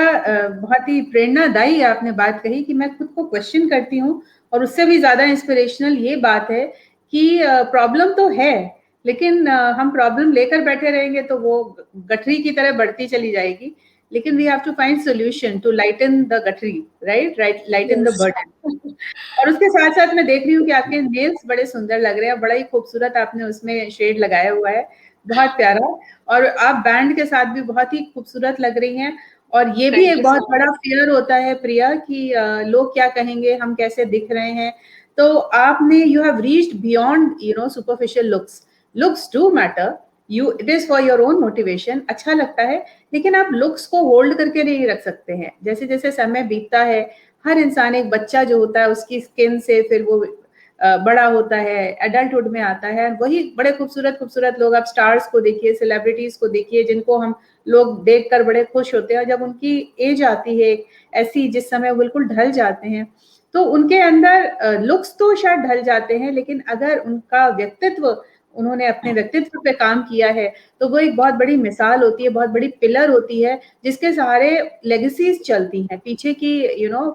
बहुत ही प्रेरणादायी आपने बात कही कि मैं खुद को क्वेश्चन करती हूँ, और उससे भी ज्यादा इंस्पिरेशनल ये बात है कि प्रॉब्लम तो है, लेकिन हम प्रॉब्लम लेकर बैठे रहेंगे तो वो गठरी की तरह बढ़ती चली जाएगी। लेकिन we have to find solution to lighten the गठरी, राइट, लाइटन द बर्डन। और उसके साथ साथ मैं देख रही हूँ कि आपके नेल्स बड़े सुंदर लग रहे हैं, बड़ा ही खूबसूरत आपने उसमें शेड लगाया हुआ है, बहुत प्यारा। और आप बैंड के साथ भी बहुत ही खूबसूरत लग रही हैं। और ये भी एक बहुत बड़ा फियर होता है प्रिया कि लोग क्या कहेंगे, हम कैसे दिख रहे हैं। तो आपने you have reached beyond superficial looks do matter, it is for your own motivation, अच्छा लगता है। लेकिन आप लुक्स को होल्ड करके नहीं रख सकते हैं। जैसे जैसे समय बीतता है, हर इंसान, एक बच्चा जो होता है उसकी स्किन से फिर वो बड़ा होता है, एडल्टहुड में आता है, वही बड़े खूबसूरत खूबसूरत लोग, आप स्टार्स को देखिए, सेलिब्रिटीज को देखिए, जिनको हम लोग देखकर बड़े खुश होते हैं। जब उनकी एज आती है ऐसी जिस समय वो बिल्कुल ढल जाते हैं, तो उनके अंदर लुक्स तो शायद ढल जाते हैं, लेकिन अगर उनका व्यक्तित्व, उन्होंने अपने व्यक्तित्व पे काम किया है, तो वो एक बहुत बड़ी मिसाल होती है, बहुत बड़ी पिलर होती है, जिसके सहारे लेगेसीज चलती हैं पीछे की।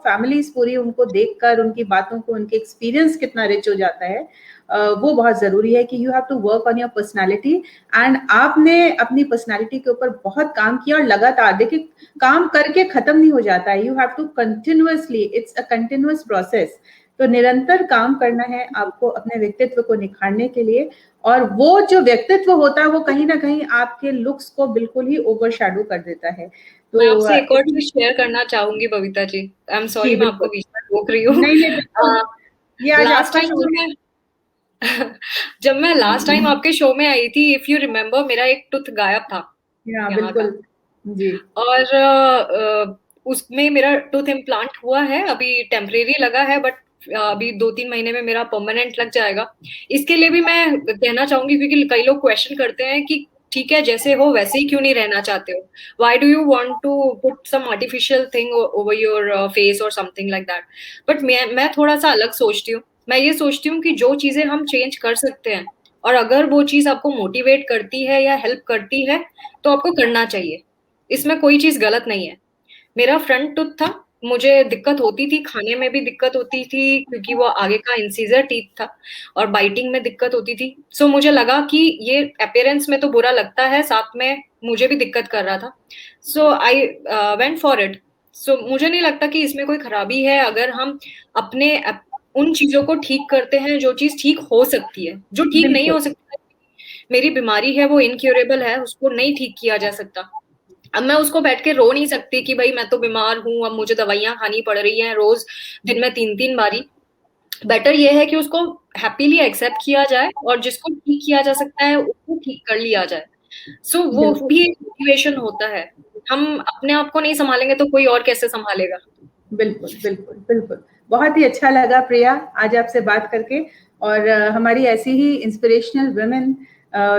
फैमिलीज पूरी उनको देखकर, उनकी बातों को, उनके एक्सपीरियंस कितना रिच हो जाता है। वो बहुत जरूरी है कि you have to work on your personality. And आपने अपनी पर्सनैलिटी के ऊपर बहुत काम किया, और लगातार देखिए, काम करके खत्म नहीं हो जाता है। You have to continuously, it's a continuous process. तो निरंतर काम करना है आपको अपने व्यक्तित्व को निखारने के लिए। और वो जो व्यक्तित्व होता है वो कहीं ना कहीं आपके लुक्स को बिल्कुल ही ओवरशैडो कर देता है। तो मैं आपसे एक और चीज शेयर करना चाहूंगी Babita ji. I am sorry, मैं आपको बीच में रोक रही हूँ। नहीं, ये आज लास्ट टाइम जब मैं लास्ट टाइम आपके शो में आई थी, इफ यू रिमेम्बर, मेरा एक टूथ गायब था। बिल्कुल जी। और उसमें मेरा टूथ इम्प्लांट हुआ है, अभी टेम्परेरी लगा है, बट अभी 2-3 महीने में मेरा परमानेंट लग जाएगा। इसके लिए भी मैं कहना चाहूंगी, क्योंकि कई लोग क्वेश्चन करते हैं कि ठीक है जैसे हो वैसे ही क्यों नहीं रहना चाहते हो, why do you want to put some artificial thing over your face और समथिंग लाइक दैट। बट मैं थोड़ा सा अलग सोचती हूँ। मैं ये सोचती हूँ कि जो चीजें हम चेंज कर सकते हैं, और अगर वो चीज आपको मोटिवेट करती है या हेल्प करती है, तो आपको करना चाहिए। इसमें कोई चीज गलत नहीं है। मेरा फ्रंट टूथ था, मुझे दिक्कत होती थी, खाने में भी दिक्कत होती थी क्योंकि वो आगे का इंसीजर टीथ था, और बाइटिंग में दिक्कत होती थी। सो मुझे लगा कि ये अपीयरेंस में तो बुरा लगता है, साथ में मुझे भी दिक्कत कर रहा था। सो आई वेंट फॉर इट। सो मुझे नहीं लगता कि इसमें कोई खराबी है अगर हम अपने उन चीजों को ठीक करते हैं जो चीज ठीक हो सकती है। जो ठीक नहीं हो सकता, मेरी बीमारी है वो इनक्यूरेबल है, उसको नहीं ठीक किया जा सकता। अब मैं उसको बैठ के रो नहीं सकती कि भाई मैं तो बीमार हूँ, अब मुझे दवाइयां खानी पड़ रही हैं रोज, दिन में 3-3 बारी। बेटर ये है कि उसको हैप्पीली एक्सेप्ट किया जाए, और जिसको ठीक किया जा सकता है उसको ठीक कर लिया जाए। सो वो भी एक मोटिवेशन होता है। हम अपने आप को नहीं संभालेंगे तो कोई और कैसे संभालेगा। बिल्कुल बिल्कुल बिल्कुल। बहुत ही अच्छा लगा प्रिया आज आपसे बात करके, और हमारी ऐसी ही इंस्पिरेशनल वुमेन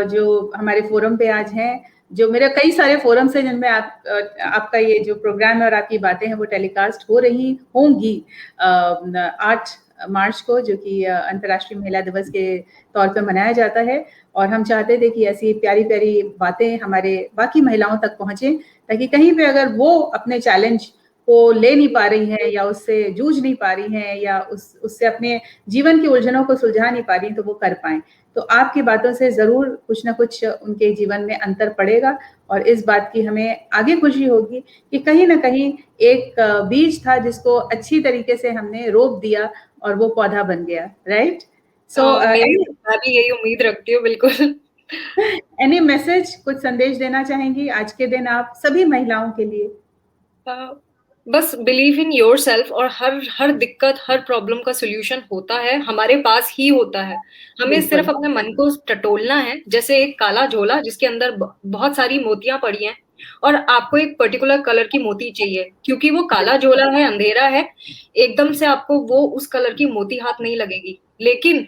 जो हमारे फोरम पे आज हैं, जो मेरे कई सारे फोरम्स हैं जिनमें आपका ये जो प्रोग्राम है और आपकी बातें हैं वो टेलीकास्ट हो रही होंगी 8 मार्च को, जो कि अंतर्राष्ट्रीय महिला दिवस के तौर पे मनाया जाता है। और हम चाहते थे कि ऐसी प्यारी प्यारी बातें हमारे बाकी महिलाओं तक पहुंचे, ताकि कहीं पे अगर वो अपने चैलेंज को ले नहीं पा रही हैं या उससे जूझ नहीं पा रही हैं या उससे अपने जीवन की उलझनों को सुलझा नहीं पा रही, तो वो कर पाएं। तो आपकी बातों से जरूर कुछ ना कुछ उनके जीवन में अंतर पड़ेगा, और इस बात की हमें आगे खुशी होगी कि कहीं ना कहीं एक बीज था जिसको अच्छी तरीके से हमने रोप दिया और वो पौधा बन गया, राइट? सो मैं भी यही उम्मीद रखती हूँ, बिल्कुल। एनी मैसेज, कुछ संदेश देना चाहेंगी आज के दिन आप सभी महिलाओं के लिए? बस बिलीव इन योर सेल्फ, और हर दिक्कत, हर प्रॉब्लम का सोल्यूशन होता है, हमारे पास ही होता है। हमें सिर्फ अपने मन को टटोलना है, जैसे एक काला झोला जिसके अंदर बहुत सारी मोतियां पड़ी हैं, और आपको एक पर्टिकुलर कलर की मोती चाहिए, क्योंकि वो काला झोला है, अंधेरा है, एकदम से आपको वो उस कलर की मोती हाथ नहीं लगेगी। लेकिन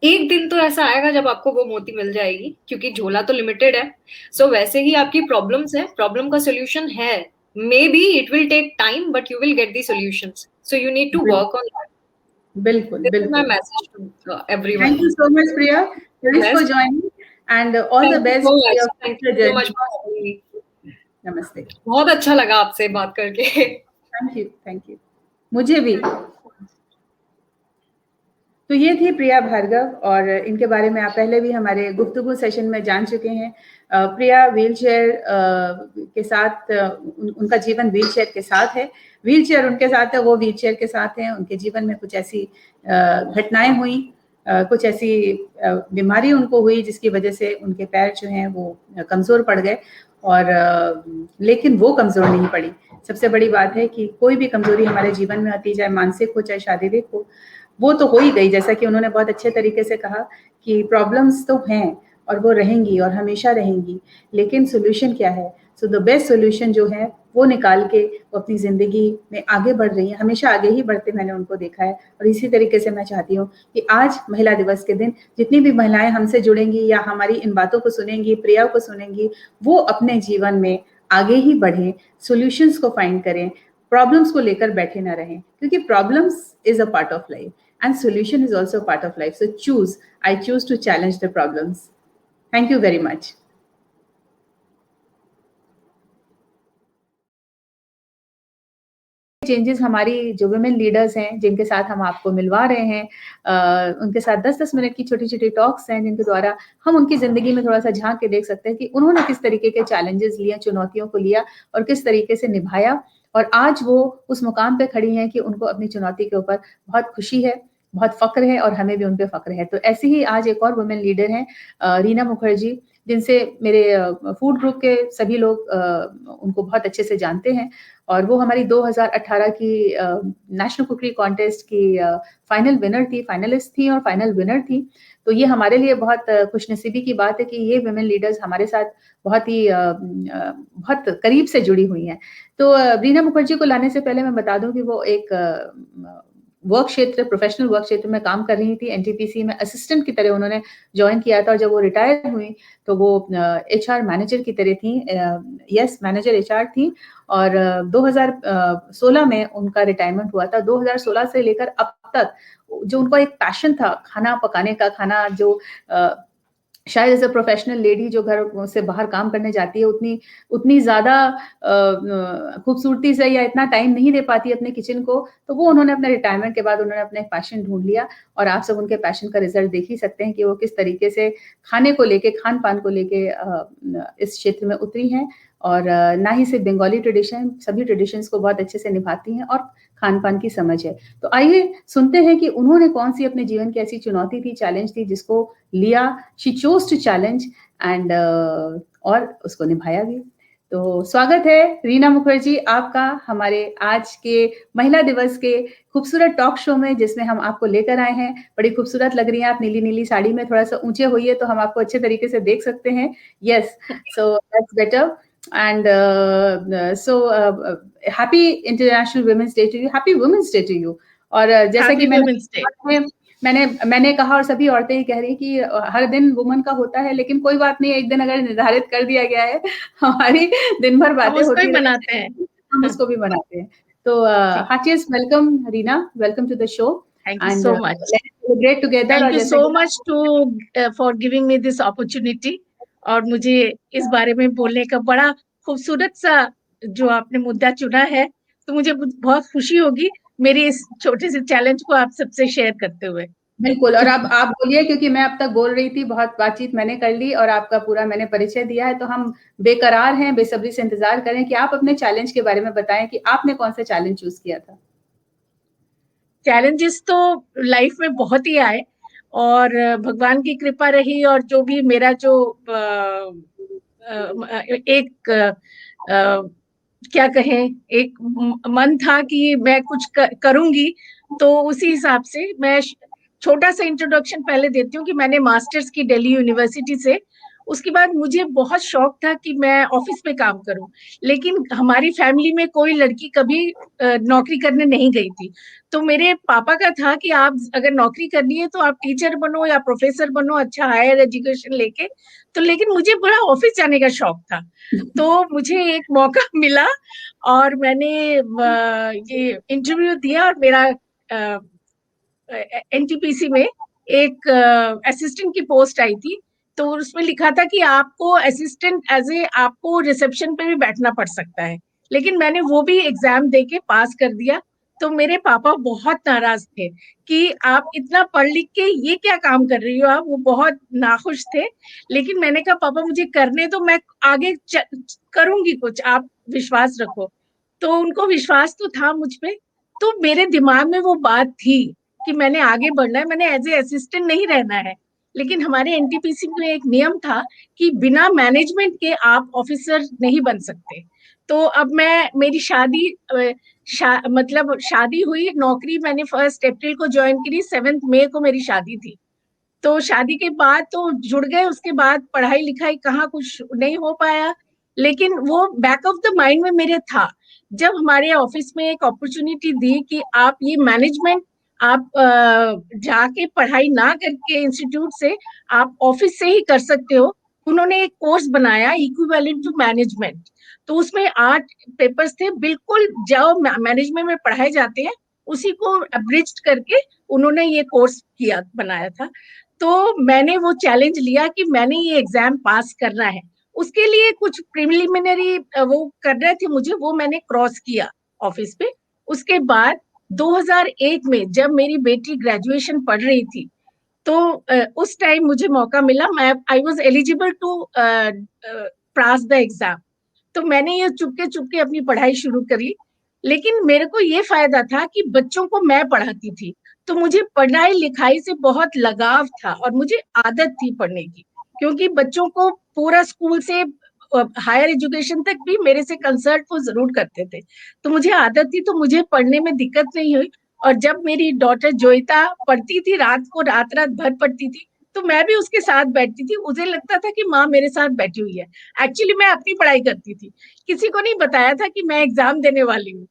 एक दिन तो ऐसा आएगा जब आपको वो मोती मिल जाएगी, क्योंकि झोला तो लिमिटेड है। सो वैसे ही आपकी प्रॉब्लम्स है, प्रॉब्लम का सोल्यूशन है, maybe it will take time but you will get the solutions, so you need to work on that. बिल्कुल This is my बिल्कुल। message to everyone. Thank you so much Priya, thanks for joining and all the best for your future journey. Thank you so much for having me. नमस्ते। बहुत अच्छा लगा आपसे बात करके। Thank you, मुझे भी। तो ये थी प्रिया भार्गव, और इनके बारे में आप पहले भी हमारे गुफ्तगू सेशन में जान चुके हैं। प्रिया व्हीलचेयर के साथ, उनका जीवन व्हीलचेयर के साथ है, व्हीलचेयर उनके साथ है, वो व्हीलचेयर के साथ हैं। उनके जीवन में कुछ ऐसी घटनाएं हुई, कुछ ऐसी बीमारी उनको हुई जिसकी वजह से उनके पैर जो हैं वो कमज़ोर पड़ गए, और लेकिन वो कमज़ोर नहीं पड़ी। सबसे बड़ी बात है कि कोई भी कमज़ोरी हमारे जीवन में आती, चाहे मानसिक हो चाहे शारीरिक हो, वो तो हो ही गई। जैसा कि उन्होंने बहुत अच्छे तरीके से कहा कि प्रॉब्लम्स तो हैं और वो रहेंगी और हमेशा रहेंगी, लेकिन सोल्यूशन क्या है? सो द बेस्ट सोल्यूशन जो है वो निकाल के वो अपनी ज़िंदगी में आगे बढ़ रही हैं, हमेशा आगे ही बढ़ते मैंने उनको देखा है। और इसी तरीके से मैं चाहती हूँ कि आज महिला दिवस के दिन जितनी भी महिलाएं हमसे जुड़ेंगी या हमारी इन बातों को सुनेंगी, प्रिया को सुनेंगी, वो अपने जीवन में आगे ही बढ़ें, सोल्यूशंस को फाइंड करें, प्रॉब्लम्स को लेकर बैठे ना रहें, क्योंकि problems is a part of life and solution is also a part of life. So I choose to challenge the problems. Thank you very much. Changes हमारी जो वुमेन लीडर्स हैं जिनके साथ हम आपको मिलवा रहे हैं, उनके साथ 10-10 मिनट की छोटी छोटी टॉक्स हैं जिनके द्वारा हम उनकी जिंदगी में थोड़ा सा झांक के देख सकते हैं कि उन्होंने किस तरीके के चैलेंजेस लिए, चुनौतियों को लिया और किस तरीके से निभाया, और आज वो उस मुकाम पे खड़ी हैं कि उनको अपनी चुनौती के ऊपर बहुत खुशी है, बहुत फक्र है, और हमें भी उन पे फक्र है। तो ऐसे ही आज एक और वुमेन लीडर हैं रीना मुखर्जी, जिनसे मेरे फूड ग्रुप के सभी लोग उनको बहुत अच्छे से जानते हैं, और वो हमारी 2018 की नेशनल कुकरी कॉन्टेस्ट की फाइनल विनर थी, फाइनलिस्ट थी और फाइनल विनर थी। तो ये हमारे लिए बहुत खुशनसीबी की बात है कि ये वुमेन लीडर्स हमारे साथ बहुत करीब से जुड़ी हुई हैं। तो रीना मुखर्जी को लाने से पहले मैं बता दूं कि वो एक वर्क क्षेत्र, प्रोफेशनल वर्क क्षेत्र में काम कर रही थी। एनटीपीसी में असिस्टेंट की तरह उन्होंने ज्वाइन किया था, और जब वो रिटायर हुई तो वो एचआर मैनेजर की तरह थी, यस मैनेजर एचआर थी, और 2016 में उनका रिटायरमेंट हुआ था। 2016 से लेकर अब तक जो उनका एक पैशन था खाना पकाने का, खाना जो शायद एज अ प्रोफेशनल लेडी जो घर से बाहर काम करने जाती है उतनी ज्यादा खूबसूरती से या इतना टाइम नहीं दे पाती अपने किचन को, तो वो उन्होंने अपने रिटायरमेंट के बाद उन्होंने अपना एक पैशन ढूंढ लिया, और आप सब उनके पैशन का रिजल्ट देख ही सकते हैं कि वो किस तरीके से खाने को लेके, खान पान को लेके इस क्षेत्र में उतरी हैं, और ना ही सिर्फ बंगाली ट्रेडिशन, सभी ट्रेडिशंस को बहुत अच्छे से निभाती हैं और खान पान की समझ है। तो आइए सुनते हैं कि उन्होंने कौन सी अपने जीवन की ऐसी चुनौती थी, चैलेंज थी, जिसको लिया, she chose to challenge and और उसको निभाया भी। तो स्वागत है रीना मुखर्जी आपका हमारे आज के महिला दिवस के खूबसूरत टॉक शो में, जिसमें हम आपको लेकर आए हैं। बड़ी खूबसूरत लग रही हैं आप नीली नीली साड़ी में, थोड़ा सा ऊंचे होइए तो हम आपको अच्छे तरीके से देख सकते हैं। Yes, so that's better. And so happy International Women's Day to you, happy Women's Day to you, और जैसे कि Happy मैंने कहा और सभी औरतें ही कह रही कि हर दिन वुमन का होता है, लेकिन कोई बात नहीं, एक दिन अगर निर्धारित कर दिया गया है, हमारी दिन भर बातें होती मनाते हैं, हम उसको भी मनाते हैं। तो heartiest welcome Reena, welcome to the show. Thank you so much. Let's celebrate together. Thank you so much for giving me this opportunity. और मुझे इस बारे में बोलने का बड़ा खूबसूरत सा जो आपने मुद्दा चुना है, तो मुझे बहुत खुशी होगी मेरी इस छोटे से चैलेंज को आप सबसे शेयर करते हुए। बिल्कुल, और अब आप बोलिए, क्योंकि मैं अब तक बोल रही थी, बहुत बातचीत मैंने कर ली और आपका पूरा मैंने परिचय दिया है, तो हम बेकरार हैं, बेसब्री से इंतजार करें कि आप अपने चैलेंज के बारे में बताएं कि आपने कौन सा चैलेंज चूज किया था। चैलेंजेस तो लाइफ में बहुत ही आए और भगवान की कृपा रही, और जो भी मेरा जो एक क्या कहें, एक मन था कि मैं कुछ करूंगी, तो उसी हिसाब से मैं छोटा सा इंट्रोडक्शन पहले देती हूँ कि मैंने मास्टर्स की दिल्ली यूनिवर्सिटी से। उसके बाद मुझे बहुत शौक था कि मैं ऑफिस में काम करूं, लेकिन हमारी फैमिली में कोई लड़की कभी नौकरी करने नहीं गई थी। तो मेरे पापा का था कि आप अगर नौकरी करनी है तो आप टीचर बनो या प्रोफेसर बनो, अच्छा हायर एजुकेशन लेके। तो लेकिन मुझे बड़ा ऑफिस जाने का शौक था, तो मुझे एक मौका मिला और मैंने ये इंटरव्यू दिया और मेरा एनटीपीसी में एक असिस्टेंट की पोस्ट आई थी। तो उसमें लिखा था कि आपको असिस्टेंट आपको रिसेप्शन पे भी बैठना पड़ सकता है, लेकिन मैंने वो भी एग्जाम देके पास कर दिया। तो मेरे पापा बहुत नाराज थे कि आप इतना पढ़ लिख के ये क्या काम कर रही हो आप, वो बहुत नाखुश थे। लेकिन मैंने कहा पापा मुझे करने तो, मैं आगे करूंगी कुछ, आप विश्वास रखो। तो उनको विश्वास तो था मुझ पे, तो मेरे दिमाग में वो बात थी कि मैंने आगे बढ़ना है, मैंने एज ए असिस्टेंट नहीं रहना है। लेकिन हमारे एनटीपीसी में एक नियम था कि बिना मैनेजमेंट के आप ऑफिसर नहीं बन सकते। तो अब मेरी मतलब शादी हुई, नौकरी मैंने 1 अप्रैल को ज्वाइन करी, 7 मई को मेरी शादी थी। तो शादी के बाद तो जुड़ गए, उसके बाद पढ़ाई लिखाई कहाँ कुछ नहीं हो पाया, लेकिन वो बैक ऑफ द माइंड में मेरे था। जब हमारे ऑफिस में एक अपॉर्चुनिटी दी कि आप ये मैनेजमेंट आप जाके पढ़ाई ना करके इंस्टीट्यूट से आप ऑफिस से ही कर सकते हो, उन्होंने एक कोर्स बनाया इक्विवेलेंट टू मैनेजमेंट। तो उसमें 8 पेपर्स थे, बिल्कुल जो मैनेजमेंट में पढ़ाए जाते हैं उसी को अब्रिज्ड करके उन्होंने ये कोर्स बनाया था। तो मैंने वो चैलेंज लिया कि मैंने ये एग्जाम पास करना है। उसके लिए कुछ प्रिलिमिनरी वो करने थे मुझे, वो मैंने क्रॉस किया ऑफिस पे। उसके बाद 2001 में जब मेरी बेटी ग्रेजुएशन पढ़ रही थी, तो उस टाइम मुझे मौका मिला, I was eligible to pass the exam. तो मैंने ये चुपके चुपके अपनी पढ़ाई शुरू करी। लेकिन मेरे को ये फायदा था कि बच्चों को मैं पढ़ाती थी, तो मुझे पढ़ाई लिखाई से बहुत लगाव था और मुझे आदत थी पढ़ने की, क्योंकि बच्चों को पूरा स्कूल से हायर एजुकेशन तक भी मेरे से कंसल्ट वो जरूर करते थे। तो मुझे आदत थी, तो मुझे पढ़ने में दिक्कत नहीं हुई। और जब मेरी डॉटर जोइता पढ़ती थी, रात रात भर पढ़ती थी, तो मैं भी उसके साथ बैठती थी। मुझे लगता था कि माँ मेरे साथ बैठी हुई है। एक्चुअली मैं अपनी पढ़ाई करती थी, किसी को नहीं बताया था कि मैं एग्जाम देने वाली हूँ।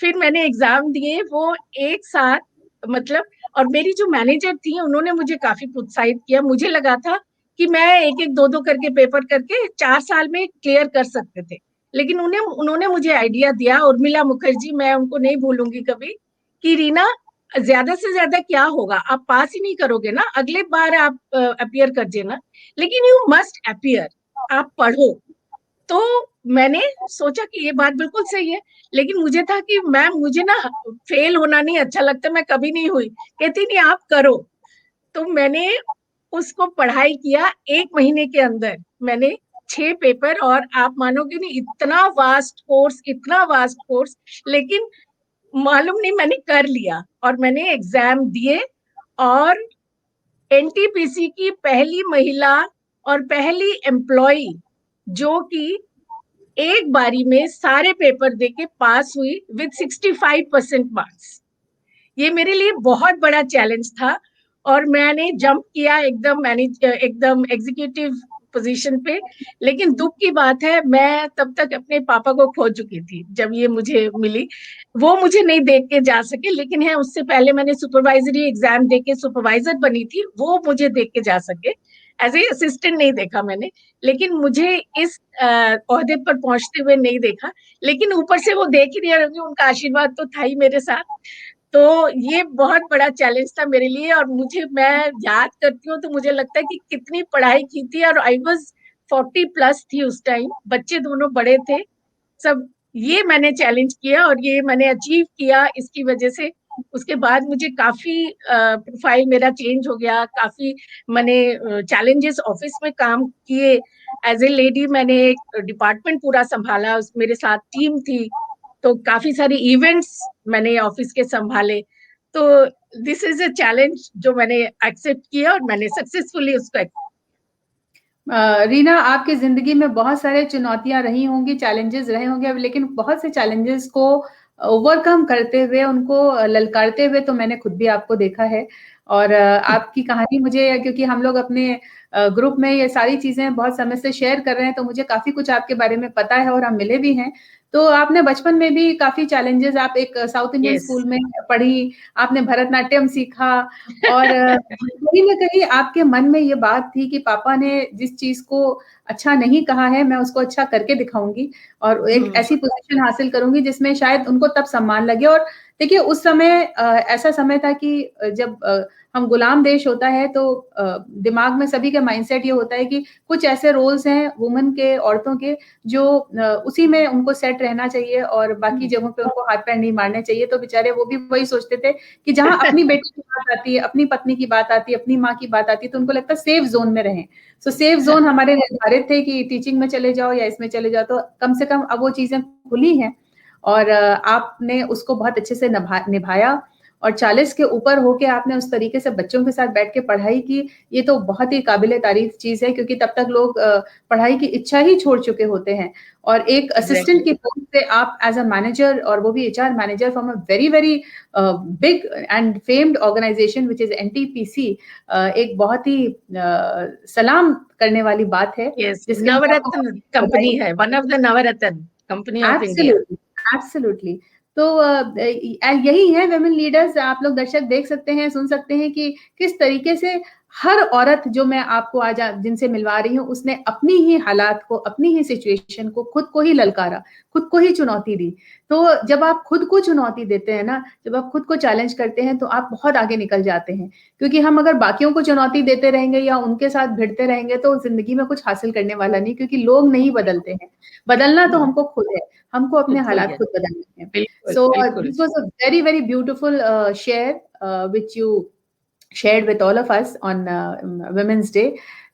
फिर मैंने एग्जाम दिए वो एक साथ, मतलब, और मेरी जो मैनेजर थी उन्होंने मुझे काफी प्रोत्साहित किया। मुझे लगा था कि मैं एक 2 करके पेपर करके 4 साल में क्लियर कर सकते थे, लेकिन उन्होंने मुझे आइडिया दिया, उर्मिला मुखर्जी, मैं उनको नहीं भूलूंगी कभी, कि रीना ज्यादा से ज्यादा क्या होगा, आप पास ही नहीं करोगे ना, अगले बार आप अपीयर कर देना, लेकिन यू मस्ट अपीयर, आप पढ़ो। तो मैंने सोचा कि ये बात बिल्कुल सही है, लेकिन मुझे था कि मैम मुझे ना फेल होना नहीं अच्छा लगता, मैं कभी नहीं हुई। कहती नहीं आप करो। तो मैंने उसको पढ़ाई किया, 1 महीने के अंदर मैंने 6 पेपर, और आप मानोगे नहीं, इतना वास्ट कोर्स, लेकिन मालूम नहीं मैंने कर लिया और मैंने एग्जाम दिए। और एनटीपीसी की पहली महिला और पहली एम्प्लॉय जो कि एक बारी में सारे पेपर देके पास हुई विद 65% मार्क्स। ये मेरे लिए बहुत बड़ा चैलेंज था और मैंने जंप किया एकदम एग्जीक्यूटिव पोजीशन पे। लेकिन दुख की बात है, मैं तब तक अपने पापा को खो चुकी थी जब ये मुझे मिली। वो मुझे नहीं देख के जा सके, लेकिन है उससे पहले मैंने सुपरवाइजरी एग्जाम दे के सुपरवाइजर बनी थी, वो मुझे देख के जा सके। एज ए असिस्टेंट नहीं देखा मैंने, लेकिन मुझे इस ओहदे पर पहुंचते हुए नहीं देखा। लेकिन ऊपर से वो देख ही नहीं रही, उनका आशीर्वाद तो था ही मेरे साथ। तो ये बहुत बड़ा चैलेंज था मेरे लिए, और मैं याद करती हूँ तो मुझे लगता है कि कितनी पढ़ाई की थी। और आई वाज 40+ थी उस टाइम, बच्चे दोनों बड़े थे सब। ये मैंने चैलेंज किया और ये मैंने अचीव किया इसकी वजह से। उसके बाद मुझे काफी प्रोफाइल मेरा चेंज हो गया, काफी मैंने चैलेंजेस ऑफिस में काम किए। एज ए लेडी मैंने एक डिपार्टमेंट पूरा संभाला, मेरे साथ टीम थी, तो काफी सारे इवेंट्स मैंने ऑफिस के संभाले। तो दिस इज अ चैलेंज जो मैंने एक्सेप्ट किया और मैंने सक्सेसफुली उसको। रीना, आपकी जिंदगी में बहुत सारे चुनौतियां रही होंगी, चैलेंजेस रहे होंगे, लेकिन बहुत से चैलेंजेस को ओवरकम करते हुए, उनको ललकारते हुए तो मैंने खुद भी आपको देखा है। और आपकी कहानी मुझे, क्योंकि हम लोग अपने ग्रुप में ये सारी चीजें बहुत समय से शेयर कर रहे हैं, तो मुझे काफी कुछ आपके बारे में पता है और हम मिले भी हैं। तो आपने बचपन में भी काफी चैलेंजेस, आप एक साउथ इंडियन स्कूल में पढ़ी, आपने भरतनाट्यम सीखा, और कहीं ना कहीं आपके मन में ये बात थी कि पापा ने जिस चीज को अच्छा नहीं कहा है, मैं उसको अच्छा करके दिखाऊंगी और एक ऐसी पोजीशन हासिल करूंगी जिसमें शायद उनको तब सम्मान लगे। और देखिए, उस समय ऐसा समय था कि जब हम गुलाम देश होता है, तो दिमाग में सभी का माइंडसेट ये होता है कि कुछ ऐसे रोल्स हैं वुमन के, औरतों के, जो उसी में उनको सेट रहना चाहिए और बाकी जगहों पे उनको हाथ पैर नहीं मारने चाहिए। तो बेचारे वो भी वही सोचते थे कि जहां अपनी बेटी की बात आती है, अपनी पत्नी की बात आती है, अपनी माँ की बात आती है, तो उनको लगता है सेफ जोन में रहें। सो सेफ जोन हमारे निर्धारित थे कि टीचिंग में चले जाओ या इसमें चले जाओ। तो कम से कम अब वो चीजें खुली हैं और आपने उसको बहुत अच्छे से निभाया, और 40 के ऊपर होके आपने उस तरीके से बच्चों के साथ बैठ के पढ़ाई की। ये तो बहुत ही काबिले तारीफ चीज है, क्योंकि तब तक लोग पढ़ाई की इच्छा ही छोड़ चुके होते हैं। और एक असिस्टेंट की पोस्ट से आप एज अ मैनेजर, और वो भी HR manager from a very very big and famed organisation which is NTPC, एक बहुत ही सलाम करने वाली बात है। नवरत्न कंपनी है, one of the Navratna company of India. Absolutely. तो यही है वुमेन लीडर्स। आप लोग दर्शक देख सकते हैं, सुन सकते हैं कि किस तरीके से हर औरत जो मैं आपको आज जिनसे मिलवा रही हूँ, उसने अपनी ही हालात को, अपनी ही सिचुएशन को खुद को ही ललकारा, खुद को ही चुनौती दी। तो जब आप खुद को चुनौती देते हैं ना, जब आप खुद को चैलेंज करते हैं, तो आप बहुत आगे निकल जाते हैं। क्योंकि हम अगर बाकियों को चुनौती देते रहेंगे या उनके साथ भिड़ते रहेंगे, तो जिंदगी में कुछ हासिल करने वाला नहीं, क्योंकि लोग नहीं बदलते हैं। बदलना तो हमको खुद है, हमको अपने हालात खुद बदलने हैं। So this was a very, very beautiful share which you shared with all of us on Women's Day.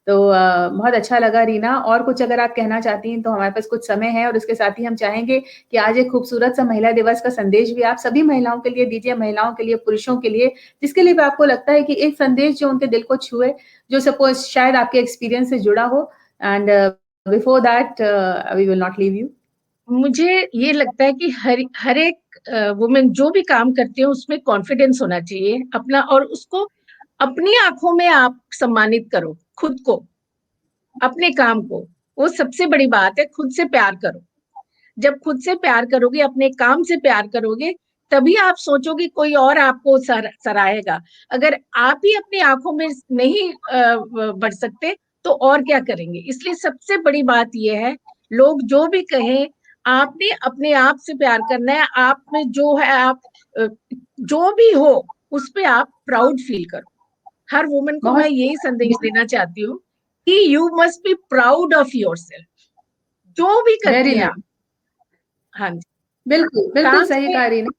तो बहुत अच्छा लगा रीना। और कुछ अगर आप कहना चाहती हैं तो हमारे पास कुछ समय है, और इसके साथ ही हम चाहेंगे कि आज एक खूबसूरत सा महिला दिवस का संदेश भी आप सभी महिलाओं के लिए दीजिए, महिलाओं के लिए, पुरुषों के लिए, जिसके लिए भी आपको लगता है कि एक संदेश जो उनके दिल को छुए, जो सपोज शायद आपके एक्सपीरियंस से जुड़ा हो। And before that we will not leave you. मुझे ये लगता है कि हर एक वुमेन जो भी काम करती है उसमें कॉन्फिडेंस होना चाहिए अपना, और उसको अपनी आंखों में आप सम्मानित करो खुद को, अपने काम को। वो सबसे बड़ी बात है, खुद से प्यार करो। जब खुद से प्यार करोगे, अपने काम से प्यार करोगे, तभी आप सोचोगे कोई और आपको सराहेगा। अगर आप ही अपनी आंखों में नहीं बढ़ सकते तो और क्या करेंगे। इसलिए सबसे बड़ी बात यह है, लोग जो भी कहें, आपने अपने आप से प्यार करना है। आप में जो है, आप जो भी हो उस पे आप प्राउड फील करो। हर वुमन को मैं यही संदेश देना चाहती हूँ कि you must be proud of yourself, जो भी करती हैं आप। हाँ जी, बिल्कुल बिल्कुल सही कहा रीना।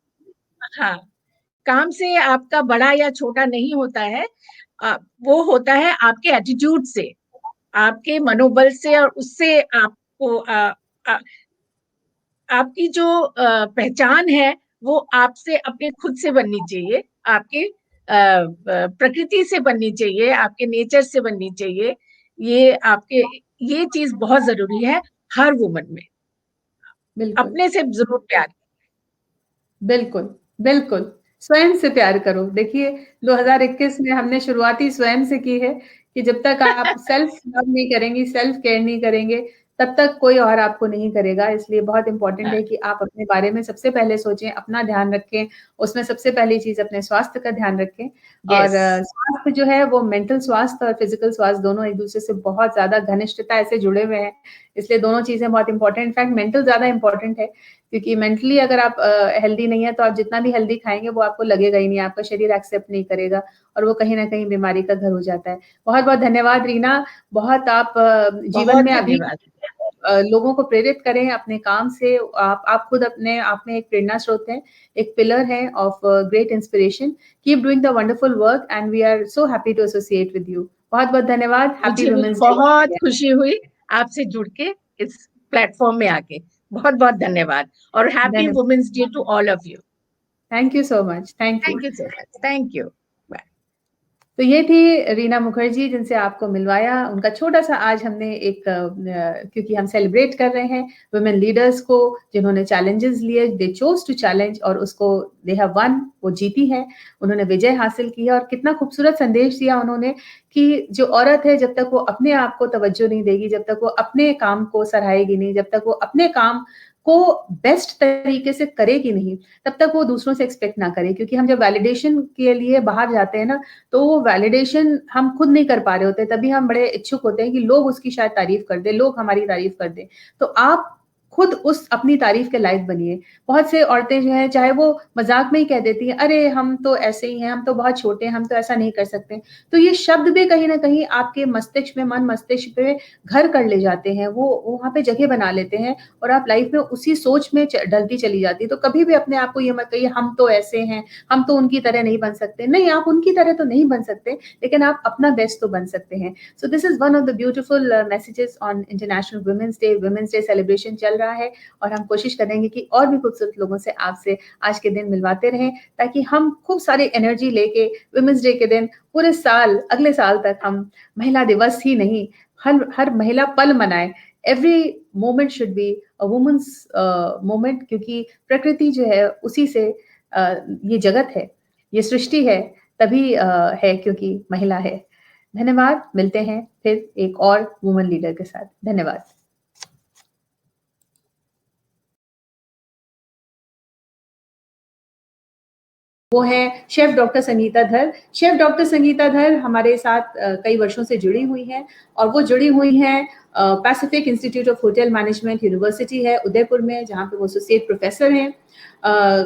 हाँ, काम से आपका बड़ा या छोटा नहीं होता है, वो होता है आपके एटीट्यूड से, आपके मनोबल से, और उससे आपको आपकी जो पहचान है वो आपसे, अपने खुद से बननी चाहिए, आपके प्रकृति से बननी चाहिए, आपके नेचर से बननी चाहिए। ये चीज बहुत जरूरी है हर वुमन में। अपने से जरूर प्यार। बिल्कुल बिल्कुल, स्वयं से प्यार करो। देखिए 2021 में हमने शुरुआती स्वयं से की है कि जब तक आप सेल्फ लव नहीं करेंगी, सेल्फ केयर नहीं करेंगे, तब तक कोई और आपको नहीं करेगा। इसलिए बहुत इम्पोर्टेंट है कि आप अपने बारे में सबसे पहले सोचें, अपना ध्यान रखें, उसमें सबसे पहली चीज़ अपने स्वास्थ्य का ध्यान रखें। और स्वास्थ्य जो है वो मेंटल स्वास्थ्य और फिजिकल स्वास्थ्य दोनों एक दूसरे से बहुत ज़्यादा घनिष्ठता से जुड़े हुए हैं, इसलिए दोनों चीज़ें बहुत इंपॉर्टेंट, इनफैक्ट मेंटल ज़्यादा इंपॉर्टेंट है, क्योंकि मेंटली अगर आप हेल्दी नहीं है तो आप जितना भी हेल्दी खाएंगे वो आपको लगेगा ही नहीं, आपका शरीर एक्सेप्ट नहीं करेगा और वो कहीं ना कहीं बीमारी का घर हो जाता है। बहुत बहुत धन्यवाद रीना, बहुत आप जीवन में अभी लोगों को प्रेरित करें अपने काम से। आप खुद अपने आप में एक प्रेरणा स्रोत हैं, एक पिलर है of great inspiration. Keep doing the wonderful work and we are so happy to associate with you. बहुत बहुत धन्यवाद। Happy women's day. बहुत खुशी हुई आपसे जुड़ के इस प्लेटफॉर्म में आके, बहुत बहुत धन्यवाद और happy women's day to all of you. Thank you so much. Thank you so much. Thank you. तो ये थी रीना मुखर्जी जिनसे आपको मिलवाया। उनका छोटा सा आज हमने एक क्योंकि हम सेलिब्रेट कर रहे हैं वुमेन लीडर्स को जिन्होंने चैलेंजेस लिए, दे चोज टू चैलेंज और उसको दे हैव वन, वो जीती है, उन्होंने विजय हासिल की है। और कितना खूबसूरत संदेश दिया उन्होंने कि जो औरत है जब तक वो अपने आप को तवज्जो नहीं देगी, जब तक वो अपने काम को सराहेगी नहीं, जब तक वो अपने काम को बेस्ट तरीके से करेगी नहीं, तब तक वो दूसरों से एक्सपेक्ट ना करे। क्योंकि हम जब वैलिडेशन के लिए बाहर जाते हैं ना, तो वो वैलिडेशन हम खुद नहीं कर पा रहे होते, तभी हम बड़े इच्छुक होते हैं कि लोग उसकी शायद तारीफ कर दे, लोग हमारी तारीफ कर दे। तो आप खुद उस अपनी तारीफ के लायक बनिए। बहुत से औरतें जो है चाहे वो मजाक में ही कह देती हैं, अरे हम तो ऐसे ही हैं, हम तो बहुत छोटे हैं, हम तो ऐसा नहीं कर सकते। तो ये शब्द भी कहीं ना कहीं आपके मस्तिष्क में, मन मस्तिष्क पे घर कर ले जाते हैं, वो वहां पे जगह बना लेते हैं और आप लाइफ में उसी सोच में डलती चली जाती है। तो कभी भी अपने आप को ये मत कहिए हम तो ऐसे हैं, हम तो उनकी तरह नहीं बन सकते। नहीं, आप उनकी तरह तो नहीं बन सकते, लेकिन आप अपना बेस्ट तो बन सकते हैं। So this is one of the beautiful messages on international women's day. Women's day celebration चल रहा है और हम कोशिश करेंगे कि और भी खूबसूरत लोगों से आपसे आज के दिन मिलवाते रहें, ताकि हम खूब सारी एनर्जी लेके वुमेन्स डे के दिन पूरे साल, अगले साल तक हम महिला दिवस ही नहीं, हर महिला पल मनाएं। Every moment should be a women's moment, क्योंकि प्रकृति जो है उसी से ये जगत है, ये सृष्टि है, तभी है क्योंकि महिला है। धन्यवाद। मिलते हैं फिर एक और वुमेन लीडर के साथ। धन्यवाद। वो है शेफ डॉक्टर संगीता धर। शेफ डॉक्टर संगीता धर हमारे साथ कई वर्षों से जुड़ी हुई हैं और वो जुड़ी हुई हैं Pacific institute of hotel management university है उदयपुर में, जहाँ पे वो एसोसिएट प्रोफेसर हैं।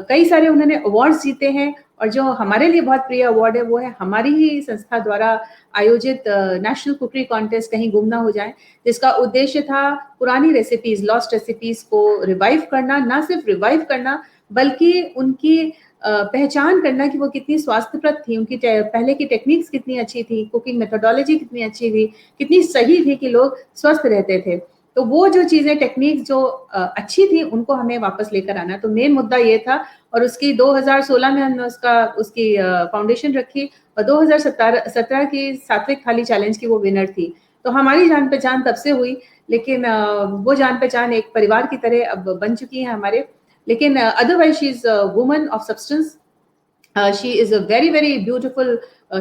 कई सारे उन्होंने अवार्ड्स जीते हैं और जो हमारे लिए बहुत प्रिय अवार्ड है वो है हमारी ही संस्था द्वारा आयोजित नेशनल कुकरी कॉन्टेस्ट कहीं गुम ना हो जाए, जिसका उद्देश्य था पुरानी रेसिपीज, लॉस्ट रेसिपीज को रिवाइव करना। ना सिर्फ रिवाइव करना बल्कि उनकी पहचान करना कि वो कितनी स्वास्थ्यप्रद थी, उनकी पहले की टेक्निक्स कितनी अच्छी थी, कुकिंग मेथोडोलॉजी कितनी अच्छी थी, कितनी सही थी कि लोग स्वस्थ रहते थे। तो वो जो चीजें, टेक्निक्स जो अच्छी थी, उनको हमें वापस लेकर आना। तो मेन मुद्दा ये था और उसकी 2016 में हमने उसकी फाउंडेशन रखी और 2017 की सात्विक थाली चैलेंज की वो विनर थी। तो हमारी जान पहचान तब से हुई, लेकिन वो जान पहचान एक परिवार की तरह अब बन चुकी है हमारे। लेकिन otherwise she is a woman of substance. She is a very very beautiful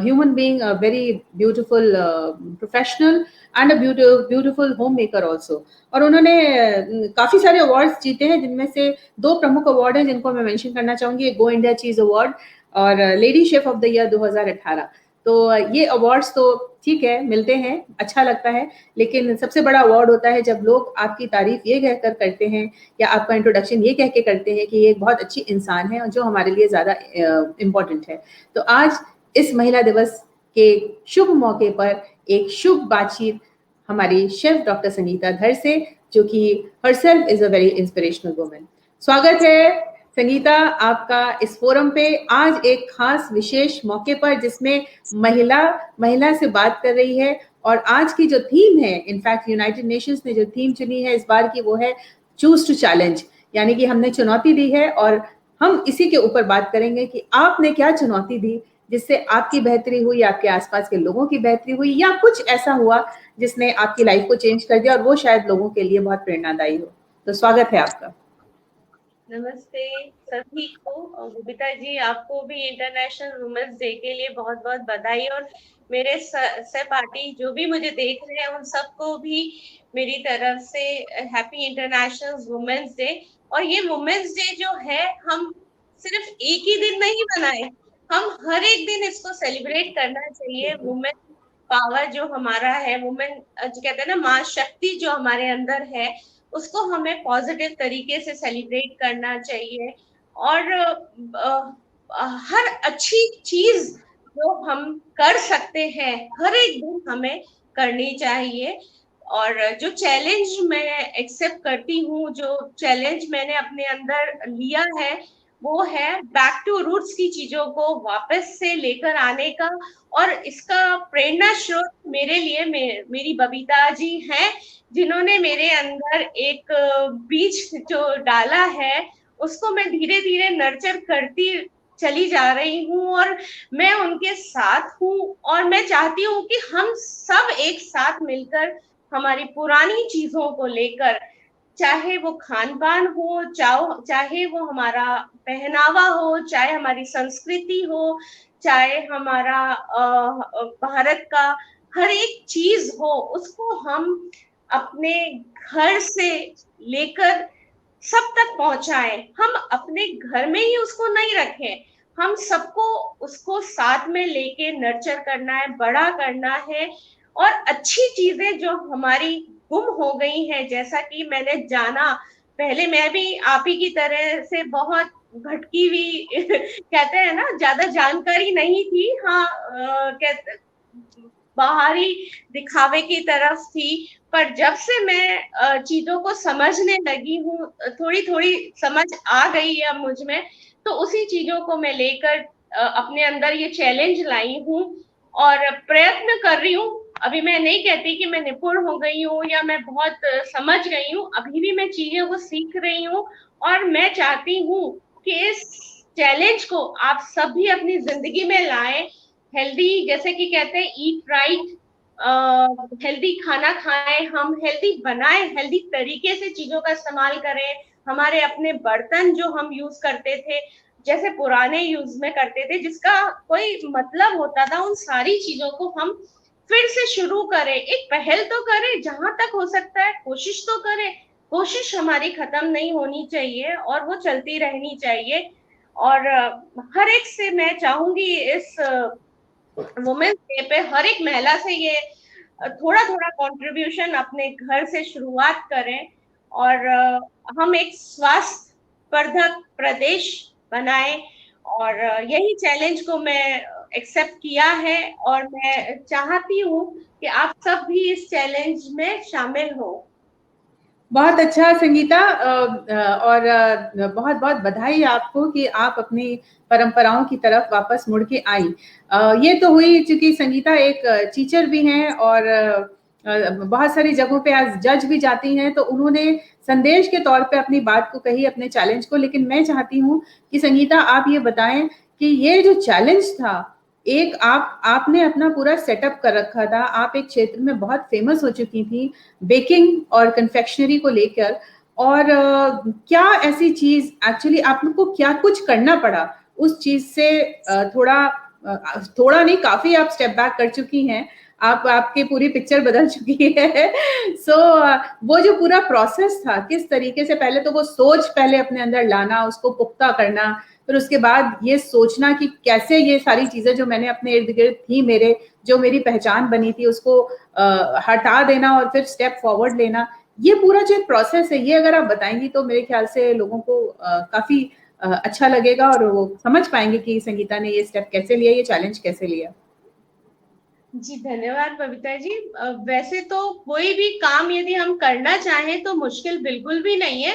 human being, a very beautiful professional and a beautiful homemaker also. और उन्होंने काफी सारे अवार्ड्स जीते हैं, जिनमें से 2 प्रमुख अवार्ड हैं जिनको मैं मेंशन करना चाहूंगी, गो इंडिया चीज अवार्ड और lady chef of the year 2018। तो ये अवार्ड्स तो ठीक है, मिलते हैं, अच्छा लगता है, लेकिन सबसे बड़ा अवार्ड होता है जब लोग आपकी तारीफ ये कहकर करते हैं या आपका इंट्रोडक्शन ये कह के करते हैं कि ये एक बहुत अच्छी इंसान है और जो हमारे लिए ज़्यादा इम्पोर्टेंट है। तो आज इस महिला दिवस के शुभ मौके पर एक शुभ बातचीत हमारी शेफ डॉक्टर संगीता धर से, जो कि herself is a very inspirational woman. स्वागत है संगीता आपका इस फोरम पे, आज एक खास विशेष मौके पर जिसमें महिला से बात कर रही है। और आज की जो थीम है, इनफैक्ट यूनाइटेड नेशंस ने जो थीम चुनी है इस बार की, वो है चूज टू चैलेंज, यानी कि हमने चुनौती दी है और हम इसी के ऊपर बात करेंगे कि आपने क्या चुनौती दी जिससे आपकी बेहतरी हुई, आपके आसपास के लोगों की बेहतरी हुई, या कुछ ऐसा हुआ जिसने आपकी लाइफ को चेंज कर दिया और वो शायद लोगों के लिए बहुत प्रेरणादायी हो। तो स्वागत है आपका। नमस्ते सभी को। और बबीता जी, आपको भी इंटरनेशनल वुमेन्स डे के लिए बहुत बहुत बधाई। और मेरे सहपाठी जो भी मुझे देख रहे हैं उन सबको भी मेरी तरफ से हैप्पी इंटरनेशनल वुमेन्स डे। और ये वुमेन्स डे जो है हम सिर्फ एक ही दिन नहीं बनाए, हम हर एक दिन इसको सेलिब्रेट करना चाहिए। वुमेन पावर जो हमारा है, वुमेन जो कहते हैं ना माँ शक्ति जो हमारे अंदर है, उसको हमें पॉजिटिव तरीके से सेलिब्रेट करना चाहिए। और हर अच्छी चीज जो हम कर सकते हैं हर एक दिन हमें करनी चाहिए। और जो चैलेंज मैं एक्सेप्ट करती हूँ, जो चैलेंज मैंने अपने अंदर लिया है, वो है बैक टू रूट्स की चीजों को वापस से लेकर आने का। और इसका प्रेरणा स्रोत मेरे लिए मेरी बबीता जी हैं, जिन्होंने मेरे अंदर एक बीज जो डाला है उसको मैं धीरे धीरे नर्चर करती चली जा रही हूँ। और मैं उनके साथ हूँ और मैं चाहती हूँ कि हम सब एक साथ मिलकर हमारी पुरानी चीजों को लेकर, चाहे वो खान पान हो, चाहे वो हमारा पहनावा हो, चाहे हमारी संस्कृति हो, चाहे हमारा भारत का हर एक चीज हो, उसको हम अपने घर से लेकर सब तक पहुंचाएं। हम अपने घर में ही उसको नहीं रखें, हम सबको उसको साथ में लेके नर्चर करना है, बड़ा करना है। और अच्छी चीजें जो हमारी गुम हो गई हैं, जैसा कि मैंने जाना, पहले मैं भी आप ही की तरह से बहुत भटकी हुई कहते हैं ना, ज्यादा जानकारी नहीं थी। हाँ, कहते बाहरी दिखावे की तरफ थी, पर जब से मैं चीजों को समझने लगी हूँ, थोड़ी थोड़ी समझ आ गई है अब मुझ में, तो उसी चीजों को मैं लेकर अपने अंदर ये चैलेंज लाई हूँ और प्रयत्न कर रही हूँ। अभी मैं नहीं कहती कि मैं निपुण हो गई हूँ या मैं बहुत समझ गई हूँ, अभी भी मैं चीजों को सीख रही हूँ। और मैं चाहती हूँ कि इस चैलेंज को आप सभी अपनी जिंदगी में लाएं। हेल्दी, जैसे कि कहते हैं ईट राइट, हेल्दी खाना खाएं, हम हेल्दी बनाएं, हेल्दी तरीके से चीजों का इस्तेमाल करें। हमारे अपने बर्तन जो हम यूज करते थे, जैसे पुराने यूज में करते थे, जिसका कोई मतलब होता था, उन सारी चीजों को हम फिर से शुरू करें। एक पहल तो करें, जहां तक हो सकता है कोशिश तो करें। कोशिश हमारी खत्म नहीं होनी चाहिए और वो चलती रहनी चाहिए। और हर एक से मैं चाहूंगी इस वुमेन्स डे पे हर एक महिला से ये थोड़ा थोड़ा कंट्रीब्यूशन अपने घर से शुरुआत करें और हम एक स्वास्थ्यवर्धक प्रदेश बनाएं। और यही चैलेंज को मैं एक्सेप्ट किया है और मैं चाहती हूँ कि आप सब भी इस चैलेंज में शामिल हो। बहुत अच्छा संगीता, और बहुत बहुत बधाई आपको कि आप अपनी परंपराओं की तरफ वापस मुड़ के आई। ये तो हुई, चूंकि संगीता एक टीचर भी हैं और बहुत सारी जगहों पे आज जज भी जाती हैं, तो उन्होंने संदेश के तौर पे अपनी बात को कही, अपने चैलेंज को। लेकिन मैं चाहती हूँ कि संगीता आप ये बताएं कि ये जो चैलेंज था, एक आपने अपना पूरा सेटअप कर रखा था, आप एक क्षेत्र में बहुत फेमस हो चुकी थी बेकिंग और कन्फेक्शनरी को लेकर, और क्या ऐसी चीज एक्चुअली आपको क्या कुछ करना पड़ा उस चीज से? थोड़ा नहीं, काफी आप स्टेप बैक कर चुकी हैं, आपकी पूरी पिक्चर बदल चुकी है। सो वो जो पूरा प्रोसेस था, किस तरीके से पहले तो वो सोच पहले अपने अंदर लाना, उसको पुख्ता करना, फिर उसके बाद ये सोचना कि कैसे ये सारी चीजें जो मैंने अपने इर्द गिर्द थी, मेरे जो मेरी पहचान बनी थी, उसको हटा देना और फिर स्टेप फॉरवर्ड लेना, ये पूरा जो प्रोसेस है, ये अगर आप बताएंगी तो मेरे ख्याल से लोगों को काफी अच्छा लगेगा और वो समझ पाएंगे कि संगीता ने ये स्टेप कैसे लिया, ये चैलेंज कैसे लिया। जी धन्यवाद बबीता जी। वैसे तो कोई भी काम यदि हम करना चाहें तो मुश्किल बिल्कुल भी नहीं है,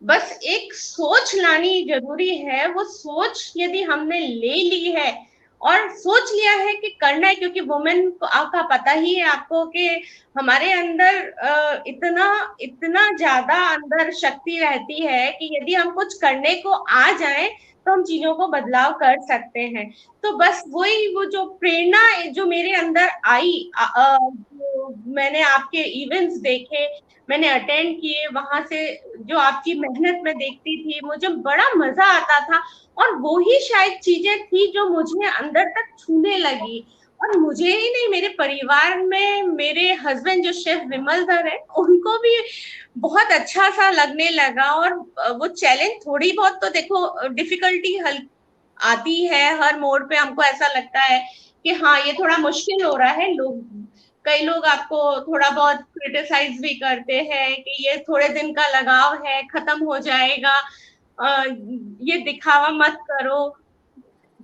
बस एक सोच लानी जरूरी है। वो सोच यदि हमने ले ली है और सोच लिया है कि करना है, क्योंकि वुमेन को आपका पता ही है आपको कि हमारे अंदर इतना ज्यादा अंदर शक्ति रहती है कि यदि हम कुछ करने को आ जाए तो हम चीजों को बदलाव कर सकते हैं। तो बस वो जो प्रेरणा जो मेरे अंदर आई, जो मैंने आपके इवेंट्स देखे, मैंने अटेंड किए, वहां से जो आपकी मेहनत में देखती थी, मुझे बड़ा मजा आता था। और वो ही शायद चीजें थी जो मुझे अंदर तक छूने लगी। और मुझे ही नहीं, मेरे परिवार में मेरे हस्बैंड जो शेफ विमल सर है, उनको भी बहुत अच्छा सा लगने लगा। और वो चैलेंज थोड़ी बहुत तो देखो डिफिकल्टी आती है हर मोड़ पे, हमको ऐसा लगता है कि हाँ ये थोड़ा मुश्किल हो रहा है। कई लोग आपको थोड़ा बहुत क्रिटिसाइज भी करते हैं कि ये थोड़े दिन का लगाव है, खत्म हो जाएगा, ये दिखावा मत करो।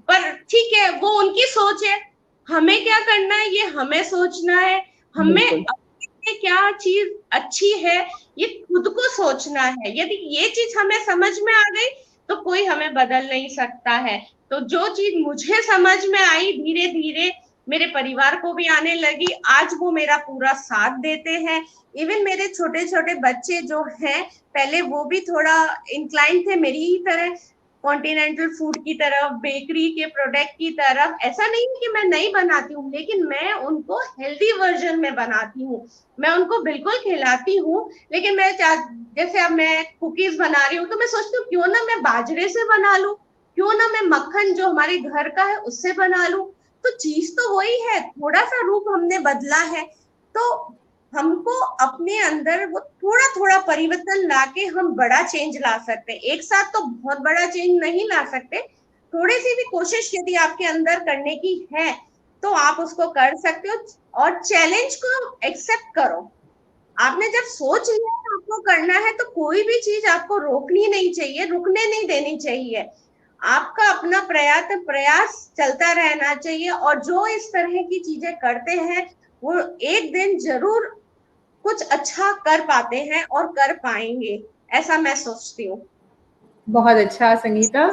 पर ठीक है, वो उनकी सोच है, हमें क्या करना है ये हमें सोचना है। हमें अपने लिए क्या चीज अच्छी है ये खुद को सोचना है। यदि ये चीज हमें समझ में आ गई तो कोई हमें बदल नहीं सकता है। तो जो चीज मुझे समझ में आई, धीरे धीरे मेरे परिवार को भी आने लगी। आज वो मेरा पूरा साथ देते हैं। इवन मेरे छोटे छोटे बच्चे जो हैं, पहले वो भी थोड़ा इंक्लाइन थे मेरी ही तरह, कॉन्टिनेंटल फूड की तरफ, बेकरी के प्रोडक्ट की तरफ। ऐसा नहीं कि मैं नहीं बनाती हूँ, लेकिन मैं उनको हेल्दी वर्जन में बनाती हूँ। मैं उनको बिल्कुल खिलाती हूँ, लेकिन मैं जैसे अब मैं कुकीज बना रही हूँ तो मैं सोचती हूँ क्यों ना मैं बाजरे से बना लूं, क्यों ना मैं मक्खन जो हमारे घर का है उससे बना लूं। तो चीज तो वही है, थोड़ा सा रूप हमने बदला है। तो हमको अपने अंदर वो थोड़ा थोड़ा परिवर्तन लाके हम बड़ा चेंज ला सकते हैं। एक साथ तो बहुत बड़ा चेंज नहीं ला सकते, थोड़ी सी भी कोशिश यदि आपके अंदर करने की है तो आप उसको कर सकते हो। और चैलेंज को एक्सेप्ट करो। आपने जब सोच लिया आपको करना है तो कोई भी चीज आपको रोकनी नहीं चाहिए, रुकने नहीं देनी चाहिए। आपका अपना प्रयास चलता रहना चाहिए। और जो इस तरह की चीजें करते हैं वो एक दिन जरूर कुछ अच्छा कर पाते हैं और कर पाएंगे, ऐसा मैं सोचती हूँ। बहुत अच्छा संगीता।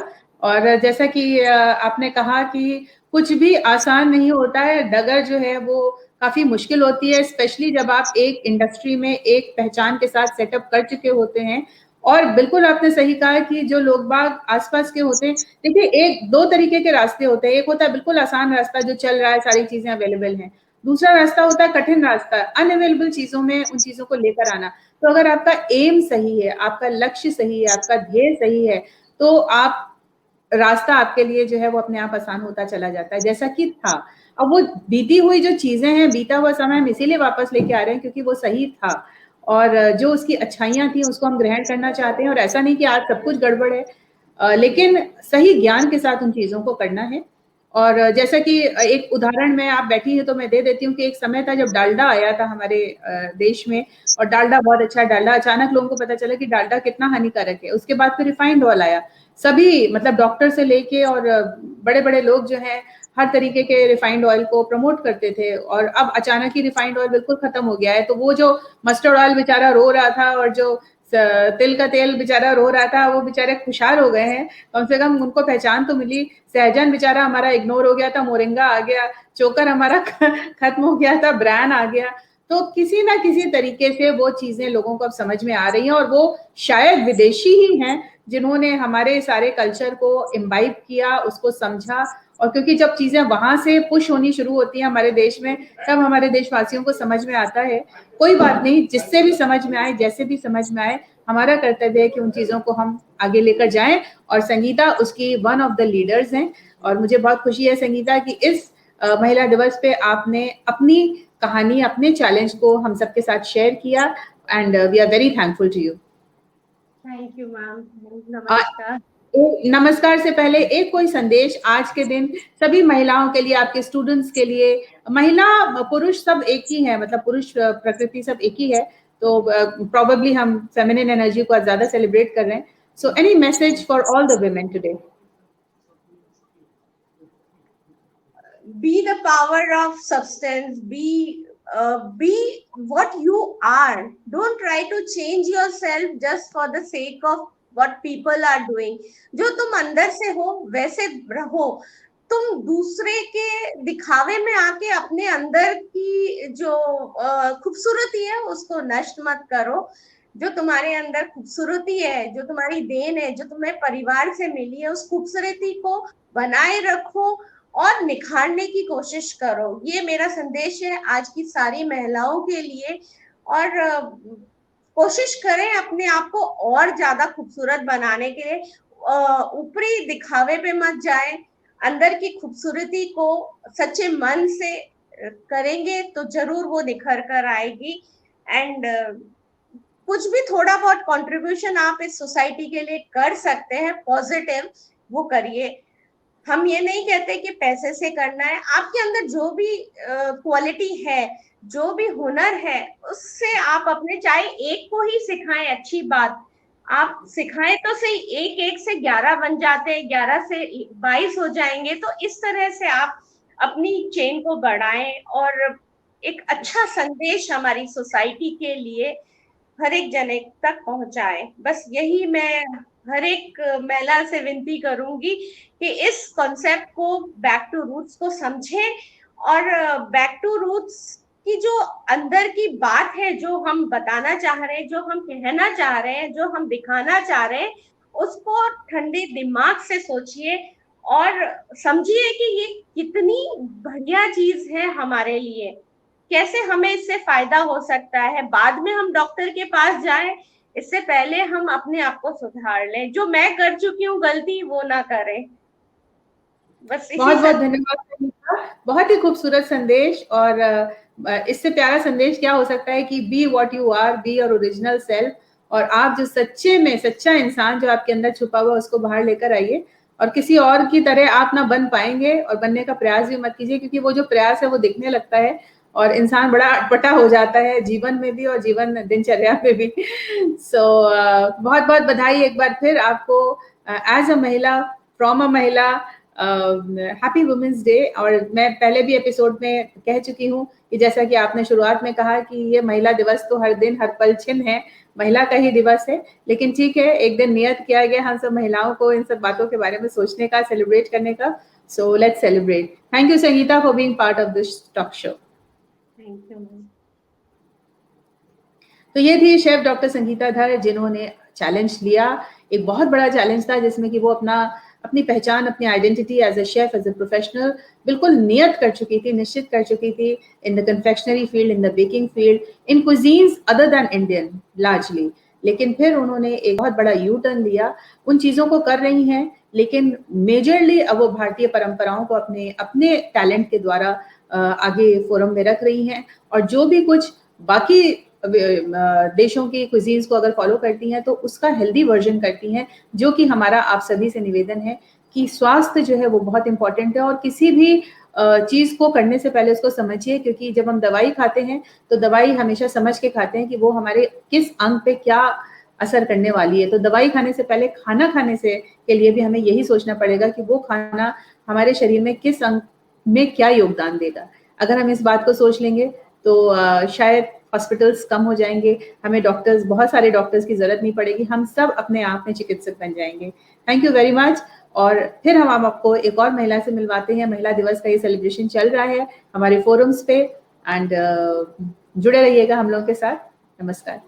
और जैसा कि आपने कहा कि कुछ भी आसान नहीं होता है, डगर जो है वो काफी मुश्किल होती है, स्पेशली जब आप एक इंडस्ट्री में एक पहचान के साथ सेटअप कर चुके होते हैं। और बिल्कुल आपने सही कहा कि जो लोग बाग आसपास के होते हैं, देखिए एक दो तरीके के रास्ते होते हैं। एक होता है बिल्कुल आसान रास्ता जो चल रहा है, सारी चीजें अवेलेबल हैं। दूसरा रास्ता होता है कठिन रास्ता, अनअवेलेबल चीजों में उन चीजों को लेकर आना। तो अगर आपका एम सही है, आपका लक्ष्य सही है, आपका ध्येय सही है, तो आप रास्ता आपके लिए जो है वो अपने आप आसान होता चला जाता है, जैसा कि था। अब वो बीती हुई जो चीजें हैं, बीता हुआ समय हम इसीलिए वापस लेके आ रहे हैं क्योंकि वो सही था, और जो उसकी अच्छाइयां थी उसको हम ग्रहण करना चाहते हैं। और ऐसा नहीं कि आज सब कुछ गड़बड़ है, लेकिन सही ज्ञान के साथ उन चीजों को करना है। और जैसा कि एक उदाहरण में आप बैठी है तो मैं दे देती हूँ कि एक समय था जब डालडा आया था हमारे देश में, और डालडा बहुत अच्छा डालडा, अचानक लोगों को पता चला कि डालडा कितना हानिकारक है। उसके बाद फिर रिफाइंड ऑयल आया, सभी मतलब डॉक्टर से लेके और बड़े बड़े लोग जो हैं हर तरीके के रिफाइंड ऑयल को प्रमोट करते थे, और अब अचानक ही रिफाइंड ऑयल बिल्कुल खत्म हो गया है। तो वो जो मस्टर्ड ऑयल बेचारा रो रहा था और जो तिल का तेल बेचारा रो रहा था, वो बेचारे खुशहाल हो गए हैं, कम से कम उनको पहचान तो मिली। सहजन बेचारा हमारा इग्नोर हो गया था, मोरिंगा आ गया, चोकर हमारा खत्म हो गया था, ब्रांड आ गया। तो किसी ना किसी तरीके से वो चीजें लोगों को अब समझ में आ रही हैं, और वो शायद विदेशी ही हैं जिन्होंने हमारे सारे कल्चर को इम्बाइब किया, उसको समझा। और क्योंकि जब चीजें वहां से पुश होनी शुरू होती हैं हमारे देश में, तब हमारे देशवासियों को समझ में आता है। कोई बात नहीं, जिससे भी समझ में आए, जैसे भी समझ में आए, हमारा कर्तव्य है कि उन चीजों को हम आगे लेकर जाएं। और संगीता उसकी वन ऑफ द लीडर्स हैं। और मुझे बहुत खुशी है संगीता कि इस महिला दिवस पे आपने अपनी कहानी, अपने चैलेंज को हम सबके साथ शेयर किया, and we are very thankful to you. Thank you ma'am. नमस्कार। नमस्कार से पहले एक कोई संदेश आज के दिन सभी महिलाओं के लिए, आपके स्टूडेंट्स के लिए। महिला पुरुष सब एक ही है, मतलब पुरुष प्रकृति सब एक ही है, तो प्रोबेबली हम फेमिनिन एनर्जी को ज्यादा सेलिब्रेट कर रहे हैं। So any message for all the women today? Be the power of substance. Be what you are. Don't try to change yourself just for the sake of what people are doing. जो तुम अंदर से हो वैसे रहो। तुम दूसरे के दिखावे में आके अपने अंदर की जो खूबसूरती है उसको नष्ट मत करो। जो तुम्हारे अंदर खूबसूरती है, जो तुम्हारी देन है, जो तुम्हें परिवार से मिली है, उस खूबसूरती को बनाए रखो और निखारने की कोशिश करो। ये मेरा संदेश है आज की सारी महिलाओं के लिए। और कोशिश करें अपने आप को और ज्यादा खूबसूरत बनाने के लिए। ऊपरी दिखावे पे मत जाएं। अंदर की खूबसूरती को सच्चे मन से करेंगे तो जरूर वो निखर कर आएगी। एंड कुछ भी थोड़ा बहुत कंट्रीब्यूशन आप इस सोसाइटी के लिए कर सकते हैं, पॉजिटिव, वो करिए। हम ये नहीं कहते कि पैसे से करना है, आपके अंदर जो भी क्वालिटी है, जो भी हुनर है, उससे आप अपने, चाहे एक को ही सिखाएं, अच्छी बात, आप सिखाएं तो सही, एक एक से 11 बन जाते हैं, 11 से 22 हो जाएंगे, तो इस तरह से आप अपनी चेन को बढ़ाएं और एक अच्छा संदेश हमारी सोसाइटी के लिए हर एक जने तक पहुंचाए। बस यही मैं हर एक महिला से विनती करूंगी कि इस कॉन्सेप्ट को, बैक टू रूट्स को समझें, और बैक टू रूट्स की जो अंदर की बात है, जो हम बताना चाह रहे हैं, जो हम कहना चाह रहे हैं, जो हम दिखाना चाह रहे हैं, उसको ठंडे दिमाग से सोचिए और समझिए कि ये कितनी बढ़िया चीज है हमारे लिए, कैसे हमें इससे फायदा हो सकता है। बाद में हम डॉक्टर के पास जाएं, इससे पहले हम अपने आप को सुधार लें। जो मैं कर चुकी हूँ गलती, वो ना करें। बस बहुत बहुत धन्यवाद। बहुत ही खूबसूरत संदेश, और इससे प्यारा संदेश क्या हो सकता है कि be what you are, be your original self, और आप जो सच्चे में सच्चा इंसान जो आपके अंदर छुपा हुआ है उसको बाहर लेकर आइए, और किसी और की तरह आप ना बन पाएंगे, और बनने का प्रयास भी मत कीजिए, क्योंकि वो जो प्रयास है वो दिखने लगता है और इंसान बड़ा अटपटा हो जाता है, जीवन में भी और जीवन दिनचर्या में भी। सो बहुत बहुत बधाई एक बार फिर आपको, एज अ महिला, फ्रॉम अ महिला, हैप्पी वुमेन्स डे। और मैं पहले भी एपिसोड में कह चुकी हूँ कि जैसा कि आपने शुरुआत में कहा कि ये महिला दिवस तो हर दिन हर पल छिन्न है, महिला का ही दिवस है, लेकिन ठीक है, एक दिन नियत किया गया हम सब महिलाओं को इन सब बातों के बारे में सोचने का, सेलिब्रेट करने का। So let's celebrate. Thank you Sangeeta for being part of this talk show. Thank you. तो ये थी शेफ डॉक्टर संगीता धर, जिन्होंने चैलेंज लिया, एक बहुत बड़ा चैलेंज था जिसमें कि वो अपनी पहचान, अपनी identity as a chef, as a professional बिल्कुल नियत कर चुकी थी, निश्चित कर चुकी थी, in the confectionery field, in the baking field, in cuisines other than Indian largely. लेकिन फिर उन्होंने एक बहुत बड़ा यू टर्न लिया, उन चीज़ों को कर रही हैं, लेकिन मेजरली अब वो भारतीय परंपराओं को अपने टैलेंट के द्वारा आगे फोरम में रख रही हैं, और जो भी कुछ बाकी देशों की कुजीन्स को अगर फॉलो करती हैं तो उसका हेल्दी वर्जन करती हैं, जो कि हमारा आप सभी से निवेदन है कि स्वास्थ्य जो है वो बहुत इंपॉर्टेंट है, और किसी भी चीज को करने से पहले उसको समझिए, क्योंकि जब हम दवाई खाते हैं तो दवाई हमेशा समझ के खाते हैं कि वो हमारे किस अंग पे क्या असर करने वाली है। तो दवाई खाने से पहले खाना खाने से के लिए भी हमें यही सोचना पड़ेगा कि वो खाना हमारे शरीर में किस अंग में क्या योगदान देगा। अगर हम इस बात को सोच लेंगे तो शायद हॉस्पिटल्स कम हो जाएंगे, हमें डॉक्टर्स, बहुत सारे डॉक्टर्स की जरूरत नहीं पड़ेगी, हम सब अपने आप में चिकित्सक बन जाएंगे। Thank you very much. और फिर हम आपको एक और महिला से मिलवाते हैं। महिला दिवस का ये सेलिब्रेशन चल रहा है हमारे फोरम्स पे, एंड जुड़े रहिएगा हम लोगों के साथ। नमस्कार।